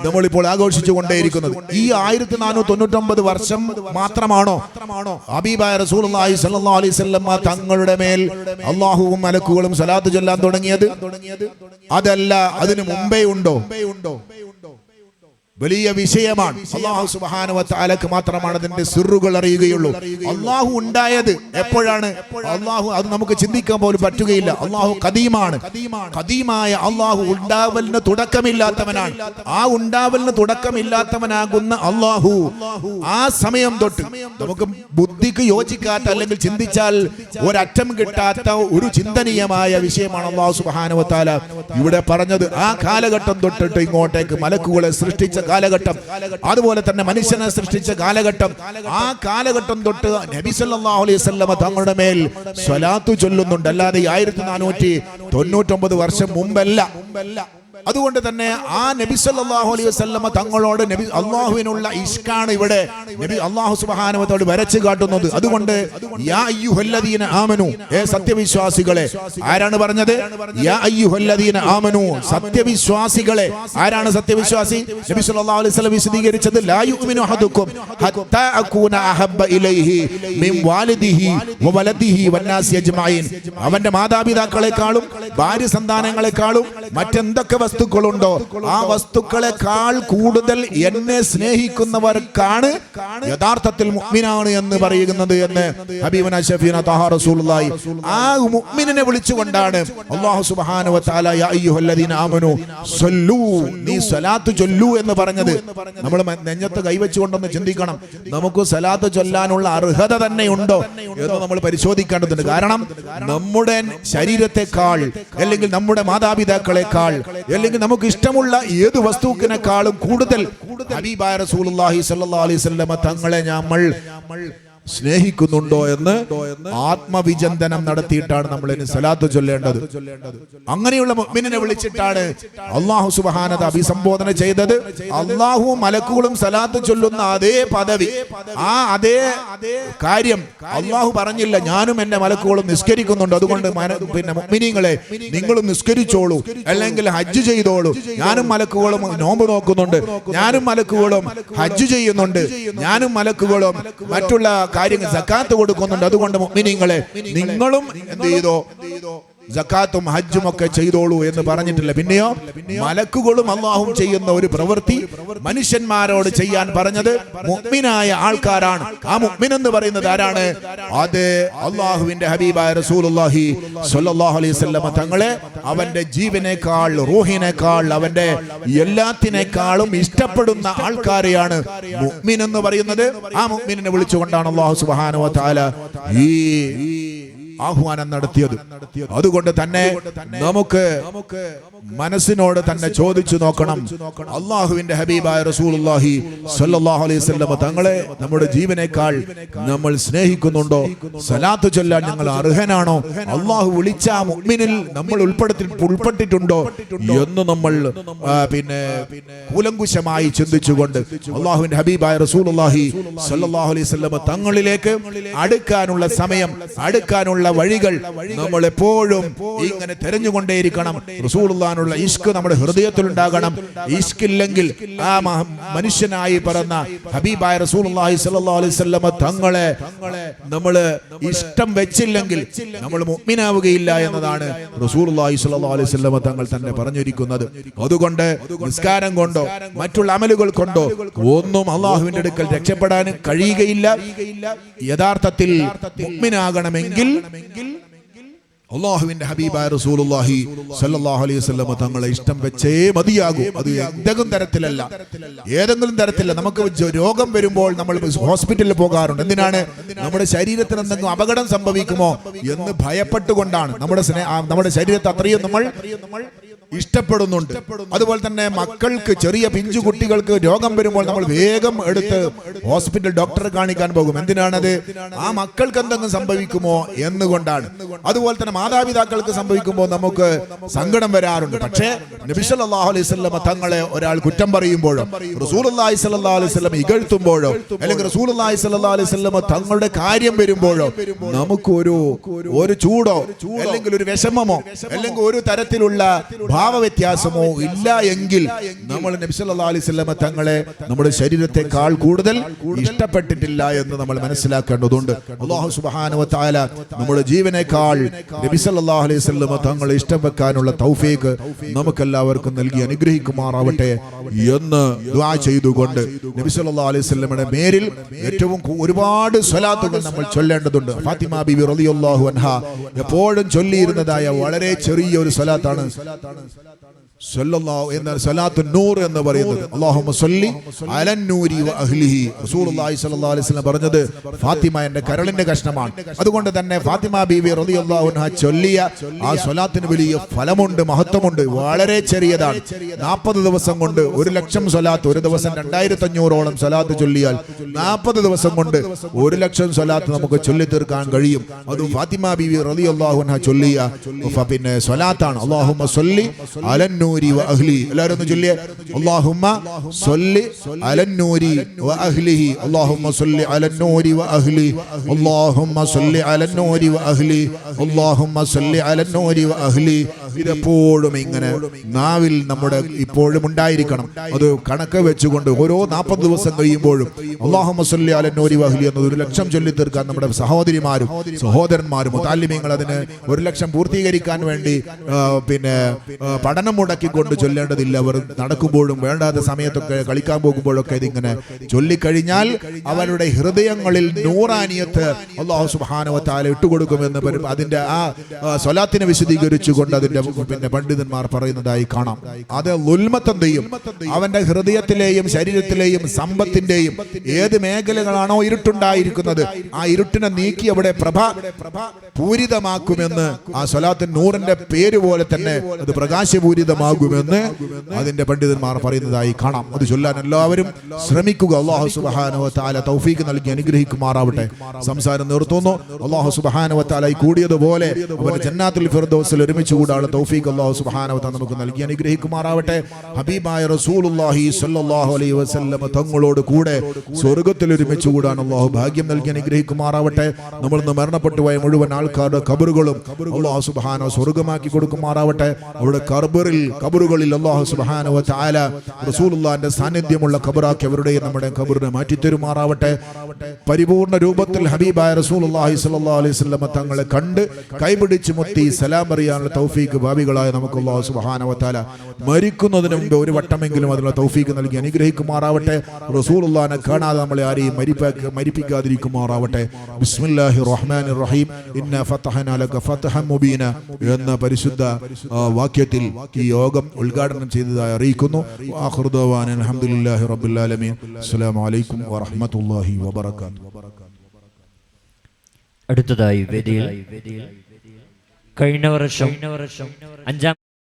നമ്മളിപ്പോൾ ആഘോഷിച്ചു കൊണ്ടേയിരിക്കുന്നത്. ഈ 1499 വർഷം മാത്രമാണോ ഹബീബായ റസൂലുള്ളാഹി സ്വല്ലല്ലാഹു അലൈഹി വസല്ലം തങ്ങളുടെ മേൽ അല്ലാഹുവും മലക്കുകളും സ്വലാത്ത് ചൊല്ലാൻ തുടങ്ങിയത്? അതല്ല, അതിനു മുമ്പേ ഉണ്ടോ? വലിയ വിഷയമാണ്. അല്ലാഹു സുബ്ഹാനഹു വ തആലക്ക് മാത്രമാണ് അതിന്റെ സിറുകൾ അറിയുകയുള്ളൂ. അല്ലാഹു ഉണ്ടായത് എപ്പോഴാണ്? അല്ലാഹു അത് നമുക്ക് ചിന്തിക്കാൻ പോലും പറ്റുകയില്ല. അല്ലാഹു ഖദീമാണ്. ഖദീമായ അല്ലാഹു ഉണ്ടാവലിന് തുടക്കമില്ലാത്തവനാണ്. ആ ഉണ്ടാവലിന് തുടക്കമില്ലാത്തവനാകുന്ന അല്ലാഹു ആ സമയം തൊട്ട് നമുക്ക് ബുദ്ധിക്ക് യോജിക്കാത്ത അല്ലെങ്കിൽ ചിന്തിച്ചാൽ ഒരറ്റം കിട്ടാത്ത ഒരു ചിന്തനീയമായ വിഷയമാണ് അല്ലാഹു സുബ്ഹാനഹു വ തആല ഇവിടെ പറഞ്ഞത്. ആ കാലഘട്ടം തൊട്ടിട്ട് ഇങ്ങോട്ടേക്ക് മലക്കുകളെ സൃഷ്ടിച്ച കാലഘട്ടം, അതുപോലെ തന്നെ മനുഷ്യനെ സൃഷ്ടിച്ച കാലഘട്ടം, ആ കാലഘട്ടം തൊട്ട് നബി സല്ലല്ലാഹു അലൈഹി വസല്ലം തങ്ങളുടെ മേൽ സ്വലാത്ത് ചൊല്ലുന്നുണ്ട്. അല്ലാതെ 1499 വർഷം മുമ്പല്ല. അതുകൊണ്ട് തന്നെ ആ നബി സല്ലല്ലാഹു അലൈഹി വസല്ലം തങ്ങളോട് നബി അല്ലാഹുവിനുള്ള ഇഷ്കാണ് ഇവിടെ നബി അല്ലാഹു സുബ്ഹാനഹു വ തആല വരച്ചു കാട്ടുന്നത്. അതുകൊണ്ട് യാ അയ്യുഹല്ലദീന ആമനു, സത്യവിശ്വാസികളെ. ആരാണ് പറഞ്ഞത്? യാ അയ്യുഹല്ലദീന ആമനു, സത്യവിശ്വാസികളെ. ആരാണ് സത്യവിശ്വാസി? നബി സല്ലല്ലാഹു അലൈഹി വസല്ലം വിശദീകരിച്ചത് ലാ യുഅ്മിനു അഹദുക്കും ഹത്താ അകൂന അഹബ്ബ ഇലൈഹി മിൻ വാലിദിഹി വ വലദിഹി വന്നാസി അജ്മഈൻ. അവന്റെ മാതാപിതാക്കളെക്കാളും ഭാര്യ സന്താനങ്ങളെക്കാളും മറ്റെന്തൊക്കെ വസ്തുക്കളുണ്ടോ ആ വസ്തുക്കളെക്കാൾ കൂടുതൽ എന്നെ സ്നേഹിക്കുന്നവർക്കാണ് യഥാർത്ഥത്തിൽ മുഅ്മിനാണ് എന്ന് പറയുന്നത് എന്ന് ഹബീബുനാ ശഫീന തഹ റസൂലുള്ളാഹി. ആ മുഅ്മിനെ വിളിച്ചുകൊണ്ടാണ് അല്ലാഹു സുബ്ഹാനഹു വ തആല യാ അയ്യുഹല്ലദീന ആമനു സല്ലൂ, നീ സ്വലാത്ത് ചൊല്ലൂ എന്ന് പറഞ്ഞത്. നമ്മൾ നെഞ്ഞത്ത് കൈവച്ചുകൊണ്ടൊന്ന് ചിന്തിക്കണം, നമുക്ക് സ്വലാത്ത് ചൊല്ലാനുള്ള അർഹത തന്നെ ഉണ്ടോ എന്ന് നമ്മൾ പരിശോധിക്കേണ്ടതുണ്ട്. കാരണം നമ്മുടെ ശരീരത്തെക്കാൾ അല്ലെങ്കിൽ നമ്മുടെ മാതാപിതാക്കളെക്കാൾ അല്ലെങ്കിൽ നമുക്ക് ഇഷ്ടമുള്ള ഏത് വസ്തുവിനേക്കാളും കൂടുതൽ ഹബീബായ റസൂലുള്ളാഹി സ്വല്ലല്ലാഹു അലൈഹി വസല്ലം തങ്ങളെ നമ്മൾ സ്നേഹിക്കുന്നുണ്ടോ എന്ന് ആത്മവിചിന്തനം നടത്തിയിട്ടാണ് നമ്മൾ ഇനി സ്വലാത്ത് ചൊല്ലേണ്ടത്. അങ്ങനെയുള്ള മുഅ്മിനെ വിളിച്ചിട്ടാണ് അല്ലാഹു സുബ്ഹാനഹു വ തആല അഭിസംബോധന ചെയ്തത്. അല്ലാഹുവും മലക്കുകളും സ്വലാത്ത് ചൊല്ലുന്ന അതേ പദവി, ആ അതേ കാര്യം അല്ലാഹു പറഞ്ഞില്ല ഞാനും എന്റെ മലക്കുകളും നിസ്കരിക്കുന്നുണ്ട്, അതുകൊണ്ട് പിന്നെ മുഅ്മിനീങ്ങളെ നിങ്ങളും നിസ്കരിച്ചോളൂ, അല്ലെങ്കിൽ ഹജ്ജ് ചെയ്തോളൂ. ഞാനും മലക്കുകളും നോമ്പ് നോക്കുന്നുണ്ട്, ഞാനും മലക്കുകളും ഹജ്ജ് ചെയ്യുന്നുണ്ട്, ഞാനും മലക്കുകളും മറ്റുള്ള കാര്യങ്ങൾ സക്കാത്ത് കൊടുക്കുന്നുണ്ട്, അതുകൊണ്ട് മുഅ്മിനീങ്ങളെ നിങ്ങളും എന്ത് ചെയ്തോ സക്കാത്തും ഹജ്ജും ഒക്കെ ചെയ്തോളൂ എന്ന് പറഞ്ഞിട്ടില്ല. പിന്നെയോ മലക്കുകളും അല്ലാഹുവും ചെയ്യുന്ന ഒരു പ്രവൃത്തി മനുഷ്യന്മാരോട് ചെയ്യാൻ പറഞ്ഞത് മുഅ്മിനായ ആൾക്കാരാണ്. ആ മുഅ്മിൻ എന്ന് പറയുന്നത് ആരാണ്? അത് അല്ലാഹുവിന്റെ ഹബീബായ റസൂലുള്ളാഹി സ്വല്ലല്ലാഹു അലൈഹി വസല്ലം തങ്ങളെ അവന്റെ ജീവനേക്കാൾ, റൂഹിനേക്കാൾ, അവന്റെ എല്ലാത്തിനേക്കാളും ഇഷ്ടപ്പെടുന്ന ആൾക്കാരെയാണ് മുഅ്മിൻ എന്ന് പറയുന്നത്. ആ മുഅ്മിനെ വിളിച്ചുകൊണ്ടാണ് അല്ലാഹു സുബ്ഹാനഹു വ തആല ഈ ആഹ്വാനം നടത്തിയത്. അതുകൊണ്ട് തന്നെ നമുക്ക് മനസ്സിനോട് തന്നെ ചോദിച്ചു നോക്കണം, അള്ളാഹുവിന്റെ ഹബീബായ റസൂലുള്ളാഹി സ്വല്ലല്ലാഹു അലൈഹി വസല്ലം തങ്ങളെ നമ്മുടെ ജീവനേക്കാൾ നമ്മൾ സ്നേഹിക്കുന്നുണ്ടോ? സലാത്ത് ചൊല്ലാൻ ഞങ്ങൾ അർഹനാണോ? അള്ളാഹു വിളിച്ച മുഅ്മിനിൽ നമ്മൾ ഉൾപ്പെട്ടിട്ടുണ്ടോ എന്ന് നമ്മൾ കൂലങ്കുശമായി ചിന്തിച്ചുകൊണ്ട് അള്ളാഹുവിന്റെ ഹബീബായ റസൂലുള്ളാഹി സ്വല്ലല്ലാഹു അലൈഹി വസല്ലം തങ്ങളിലേക്ക് അടുക്കാനുള്ള സമയം, അടുക്കാനുള്ള വഴികൾ നമ്മൾ എപ്പോഴും ഇങ്ങനെ തെരഞ്ഞുകൊണ്ടേയിരിക്കണം. റസൂലുള്ളാഹിനുള്ള ഇഷ്ക് നമ്മുടെ ഹൃദയത്തിൽ ഉണ്ടാകണം. ഇഷ്കില്ലെങ്കിൽ ആ മനുഷ്യനായി പറഞ്ഞ ഹബീബായ റസൂലുള്ളാഹി സ്വല്ലല്ലാഹു അലൈഹി വസല്ലം തങ്ങളെ നമ്മൾ ഇഷ്ടം വെച്ചില്ലെങ്കിൽ നമ്മൾ മുഅ്മിനാവുകയില്ല എന്നതാണ് റസൂലുള്ളാഹി സ്വല്ലല്ലാഹു അലൈഹി വസല്ലം തങ്ങൾ തന്നെ പറഞ്ഞിരിക്കുന്നത്. അതുകൊണ്ട് നിസ്കാരം കൊണ്ടോ മറ്റുള്ള അമലുകൾ കൊണ്ടോ ഒന്നും അള്ളാഹുവിന്റെ അടുക്കൽ രക്ഷപ്പെടാൻ കഴിയുകയില്ല. യഥാർത്ഥത്തിൽ മുഅ്മിനാകണമെങ്കിൽ അള്ളാഹുവിന്റെ ഹബീബായ റസൂലുള്ളാഹി സ്വല്ലല്ലാഹു അലൈഹി വസല്ലം തങ്ങളെ ഇഷ്ടം വെച്ചേ മതിയാകൂ. അത് എന്തെങ്കിലും തരത്തിലല്ല, ഏതെങ്കിലും തരത്തിലല്ല. നമുക്ക് രോഗം വരുമ്പോൾ നമ്മൾ ഹോസ്പിറ്റലിൽ പോകാറുണ്ട്. എന്തിനാണ്? നമ്മുടെ ശരീരത്തിന് എന്തെങ്കിലും അപകടം സംഭവിക്കുമോ എന്ന് ഭയപ്പെട്ടുകൊണ്ടാണ്. നമ്മുടെ ശരീരത്തെ അത്രയും നമ്മൾ ഇഷ്ടപ്പെടുന്നുണ്ട്. അതുപോലെ തന്നെ മക്കൾക്ക്, ചെറിയ പിഞ്ചു കുട്ടികൾക്ക് രോഗം വരുമ്പോൾ നമ്മൾ വേഗം എടുത്ത് ഹോസ്പിറ്റൽ ഡോക്ടറെ കാണിക്കാൻ പോകും. എന്തിനാണത്? ആ മക്കൾക്ക് എന്തെങ്കിലും സംഭവിക്കുമോ എന്നുകൊണ്ടാണ്. അതുപോലെ തന്നെ മാതാപിതാക്കൾക്ക് സംഭവിക്കുമ്പോൾ നമുക്ക് സങ്കടം വരാറുണ്ട്. പക്ഷേ നബി സല്ലല്ലാഹു അലൈഹി വസല്ലം തങ്ങളെ ഒരാൾ കുറ്റം പറയുമ്പോഴോ റസൂലുള്ളാഹി സ്വല്ലല്ലാഹു അലൈഹി വസല്ലം ഇകഴ്ത്തുമ്പോഴോ അല്ലെങ്കിൽ റസൂലുള്ളാഹി സ്വല്ലല്ലാഹു അലൈഹി വസല്ലം തങ്ങളുടെ കാര്യം വരുമ്പോഴോ നമുക്ക് ഒരു ചൂടോ അല്ലെങ്കിൽ ഒരു വിഷമമോ അല്ലെങ്കിൽ ഒരു തരത്തിലുള്ള ഭാവവ്യത്യാസമോ ഇല്ല എങ്കിൽ നമ്മൾ നബി സല്ലല്ലാഹു അലൈഹി വസല്ലം തങ്ങളെ നമ്മുടെ ശരീരത്തെക്കാൾ കൂടുതൽ ഇഷ്ടപ്പെട്ടിട്ടില്ല എന്ന് നമ്മൾ മനസ്സിലാക്കേണ്ടതുണ്ട്. അല്ലാഹു സുബ്ഹാനഹു വ തആല നമ്മുടെ ജീവനേക്കാൾ നബി സല്ലല്ലാഹു അലൈഹി വസല്ലം തങ്ങളെ ഇഷ്ടം വെക്കാനുള്ള തൗഫീഖ് നമുക്കെല്ലാവർക്കും നൽകി അനുഗ്രഹിക്കുമാറാവട്ടെ എന്ന് ദുആ ചെയ്തുകൊണ്ട് നബി സല്ലല്ലാഹു അലൈഹി വസല്ലമയുടെ പേരിൽ ഏറ്റവും ഒരുപാട് സ്വലാത്തുകൾ നമ്മൾ ചൊല്ലേണ്ടതുണ്ട്. ഫാത്തിമ ബീവി റളിയല്ലാഹു അൻഹ എപ്പോഴും ചൊല്ലിയിരുന്നതായ വളരെ ചെറിയ ഒരു സ്വലാത്താണ് സലാത്തു നൂർ എന്ന് പറയുന്നത്. അല്ലാഹുമ്മ സ്വല്ലി അലൻ നൂരി വ അഹ്ലിഹി. റസൂലുള്ളാഹി സ്വല്ലല്ലാഹു അലൈഹി വസല്ലം പറഞ്ഞത് ഫാത്തിമ എന്റെ കരളിന്റെ കഷ്ണമാണ്. അതുകൊണ്ട് തന്നെ ഫാത്തിമ ബീവി റളിയല്ലാഹു അൻഹ ചൊല്ലിയ ആ സ്വലാത്തിന് വലിയ ഫലമുണ്ട്, മഹത്വമുണ്ട്. വളരെ ചെറിയതാണ്. 40 ദിവസം കൊണ്ട് 1,00,000 സ്വലാത്ത്, ഒരു ദിവസം 2500ഓളം സ്വലാത്ത് ചൊല്ലിയാൽ 40 ദിവസം കൊണ്ട് 1,00,000 സ്വലാത്ത് നമുക്ക് ചൊല്ലി തീർക്കാൻ കഴിയും. അത് ഫാത്തിമ ബീവി റളിയല്ലാഹു അൻഹ ചൊല്ലിയ സ്വലാത്താണ്. അല്ലാഹുമ്മ സ്വല്ലി അലൻ നൂരി വ അഹ്ലി. എല്ലാവരും ഒന്ന് ചൊല്ലിയേ, അല്ലാഹുമ്മ സ്വല്ലി അലൻ നൂരി വ അഹ്ലിഹി. അല്ലാഹുമ്മ സ്വല്ലി അലൻ നൂരി വ അഹ്ലി. അല്ലാഹുമ്മ സ്വല്ലി അലൻ നൂരി വ അഹ്ലി. അല്ലാഹുമ്മ സ്വല്ലി അലൻ നൂരി വ അഹ്ലി. ഇതെപ്പോഴും ഇങ്ങനെ നാവിൽ നമ്മുടെ ഇപ്പോഴും ഉണ്ടായിരിക്കണം. അത് കണക്ക് വെച്ചുകൊണ്ട് ഓരോ 40 ദിവസം കഴിയുമ്പോഴും അല്ലാഹുമ്മ സ്വല്ലി അലൻ നൂരി വ അഹ്ലി എന്നത് 1,00,000 ചൊല്ലി തീർക്കാൻ നമ്മുടെ സഹോദരിമാരും സഹോദരന്മാരും മുതല്ലിമീങ്ങൾ അതിന് 1,00,000 പൂർത്തീകരിക്കാൻ വേണ്ടി പഠനം മുടക്കിക്കൊണ്ട് ചൊല്ലേണ്ടതില്ല. അവർ നടക്കുമ്പോഴും വേണ്ടാത്ത സമയത്തൊക്കെ കളിക്കാൻ പോകുമ്പോഴൊക്കെ ഇതിങ്ങനെ ചൊല്ലിക്കഴിഞ്ഞാൽ അവരുടെ ഹൃദയങ്ങളിൽ നൂറാനിയത്ത് അല്ലാഹു സുബ്ഹാനഹു വ തആല ഇട്ടുകൊടുക്കുമെന്ന് അതിന്റെ ആ സ്വലാത്തിനെ വിശദീകരിച്ചുകൊണ്ട് അതിന്റെ പണ്ഡിതന്മാർ പറയുന്നതായി കാണാം. അത് ലുൽമത്ത് ചെയ്യും. അവന്റെ ഹൃദയത്തിലെയും ശരീരത്തിലെയും സമ്പത്തിന്റെയും ഏത് മേഖലകളാണോ ഇരുട്ടുണ്ടായിരിക്കുന്നത് ആ ഇരുട്ടിനെ നീക്കി അവിടെ പ്രഭ പൂരിതമാക്കുമെന്ന് ആ സ്വലാത്തിൻ നൂറിന്റെ പേര് പോലെ തന്നെ അത് പ്രകാശപൂരിതമാകുമെന്ന് അതിന്റെ പണ്ഡിതന്മാർ പറയുന്നതായി കാണാം. അത് ചൊല്ലാൻ എല്ലാവരും ശ്രമിക്കുക. അല്ലാഹു സുബ്ഹാനഹു വ തആല തൗഫീഖ് നൽകി അനുഗ്രഹിക്കുമാറാവട്ടെ. സംസാരം നിർത്തുന്നു. അല്ലാഹു സുബ്ഹാനഹു വ തആല കൂടിയതുപോലെ അവന്റെ ജന്നാത്തുൽ ഫിർദൗസിൽ ഒരുമിച്ച് കൂടാനുള്ള തൗഫീഖ് അല്ലാഹു സുബ്ഹാനഹു വ തആല നമുക്ക് നൽകി അനുഗ്രഹിക്കുമാറാവട്ടെ. ഹബീബായ റസൂലുള്ളാഹി സ്വല്ലല്ലാഹു അലൈഹി വസല്ലം തങ്ങളോട് കൂടെ സ്വർഗ്ഗത്തിൽ ഒരുമിച്ച് കൂടാൻ അല്ലാഹു ഭാഗ്യം നൽകി അനുഗ്രഹിക്കുമാറാവട്ടെ. നമ്മൾ ഇന്ന് മരണപ്പെട്ടു പോയ മുഴുവൻ ആൾക്കാരുടെ ഖബറുകളും അല്ലാഹു സുബ്ഹാനഹു സ്വർഗ്ഗമാക്കി കൊടുക്കുമാറാവട്ടെ. അവിടെ ഖബറുകളിൽ അല്ലാഹു സുബ്ഹാനഹു വ തആല റസൂലുള്ളാഹിന്റെ സാന്നിധ്യമുള്ള ഖബറാക്കി അവരുടെ നമ്മുടെ ഖബറിനെ മാറ്റി തരുമാറാവട്ടെ. പരിപൂർണ്ണ രൂപത്തിൽ ഹബീബായ റസൂലുള്ളാഹി സ്വല്ലല്ലാഹു അലൈഹി വസല്ലം തങ്ങളെ കണ്ട് കൈപിടിച്ച് മുത്തി സലാം പറയാനുള്ള തൗഫീഖ് ഭാവികളായ നമുക്ക് അല്ലാഹു സുബ്ഹാനഹു വ തആല മരിക്കുന്നതിന് മുമ്പ് ഒരു വട്ടമെങ്കിലും അതിനുള്ള തൗഫീഖ് നൽകി അനുഗ്രഹിക്കുമാറാവട്ടെ. റസൂലുള്ളാഹിനെ കാണാതെ നമ്മളെ ആരെയും മരിപ്പിക്കാതിരിക്കുമാറാവട്ടെ. ബിസ്മില്ലാഹിർ റഹ്മാനിർ റഹീം. ഇന്നാ ഫതഹനാ ലക ഫതഹൻ മുബീന എന്ന പരിശുദ്ധ വാക്യത്തിൽ ഈ യോഗം ഉദ്ഘാടനം ചെയ്തതായി അറിയിക്കുന്നു. ആഖിറു ദഅവാന അൽഹംദുലില്ലാഹി റബ്ബിൽ ആലമീൻ. അസ്സലാമു അലൈക്കും വറഹ്മത്തുള്ളാഹി വബറകാതുഹു. അടുത്തതായി വേദിയിൽ കഴിഞ്ഞ വർഷം 5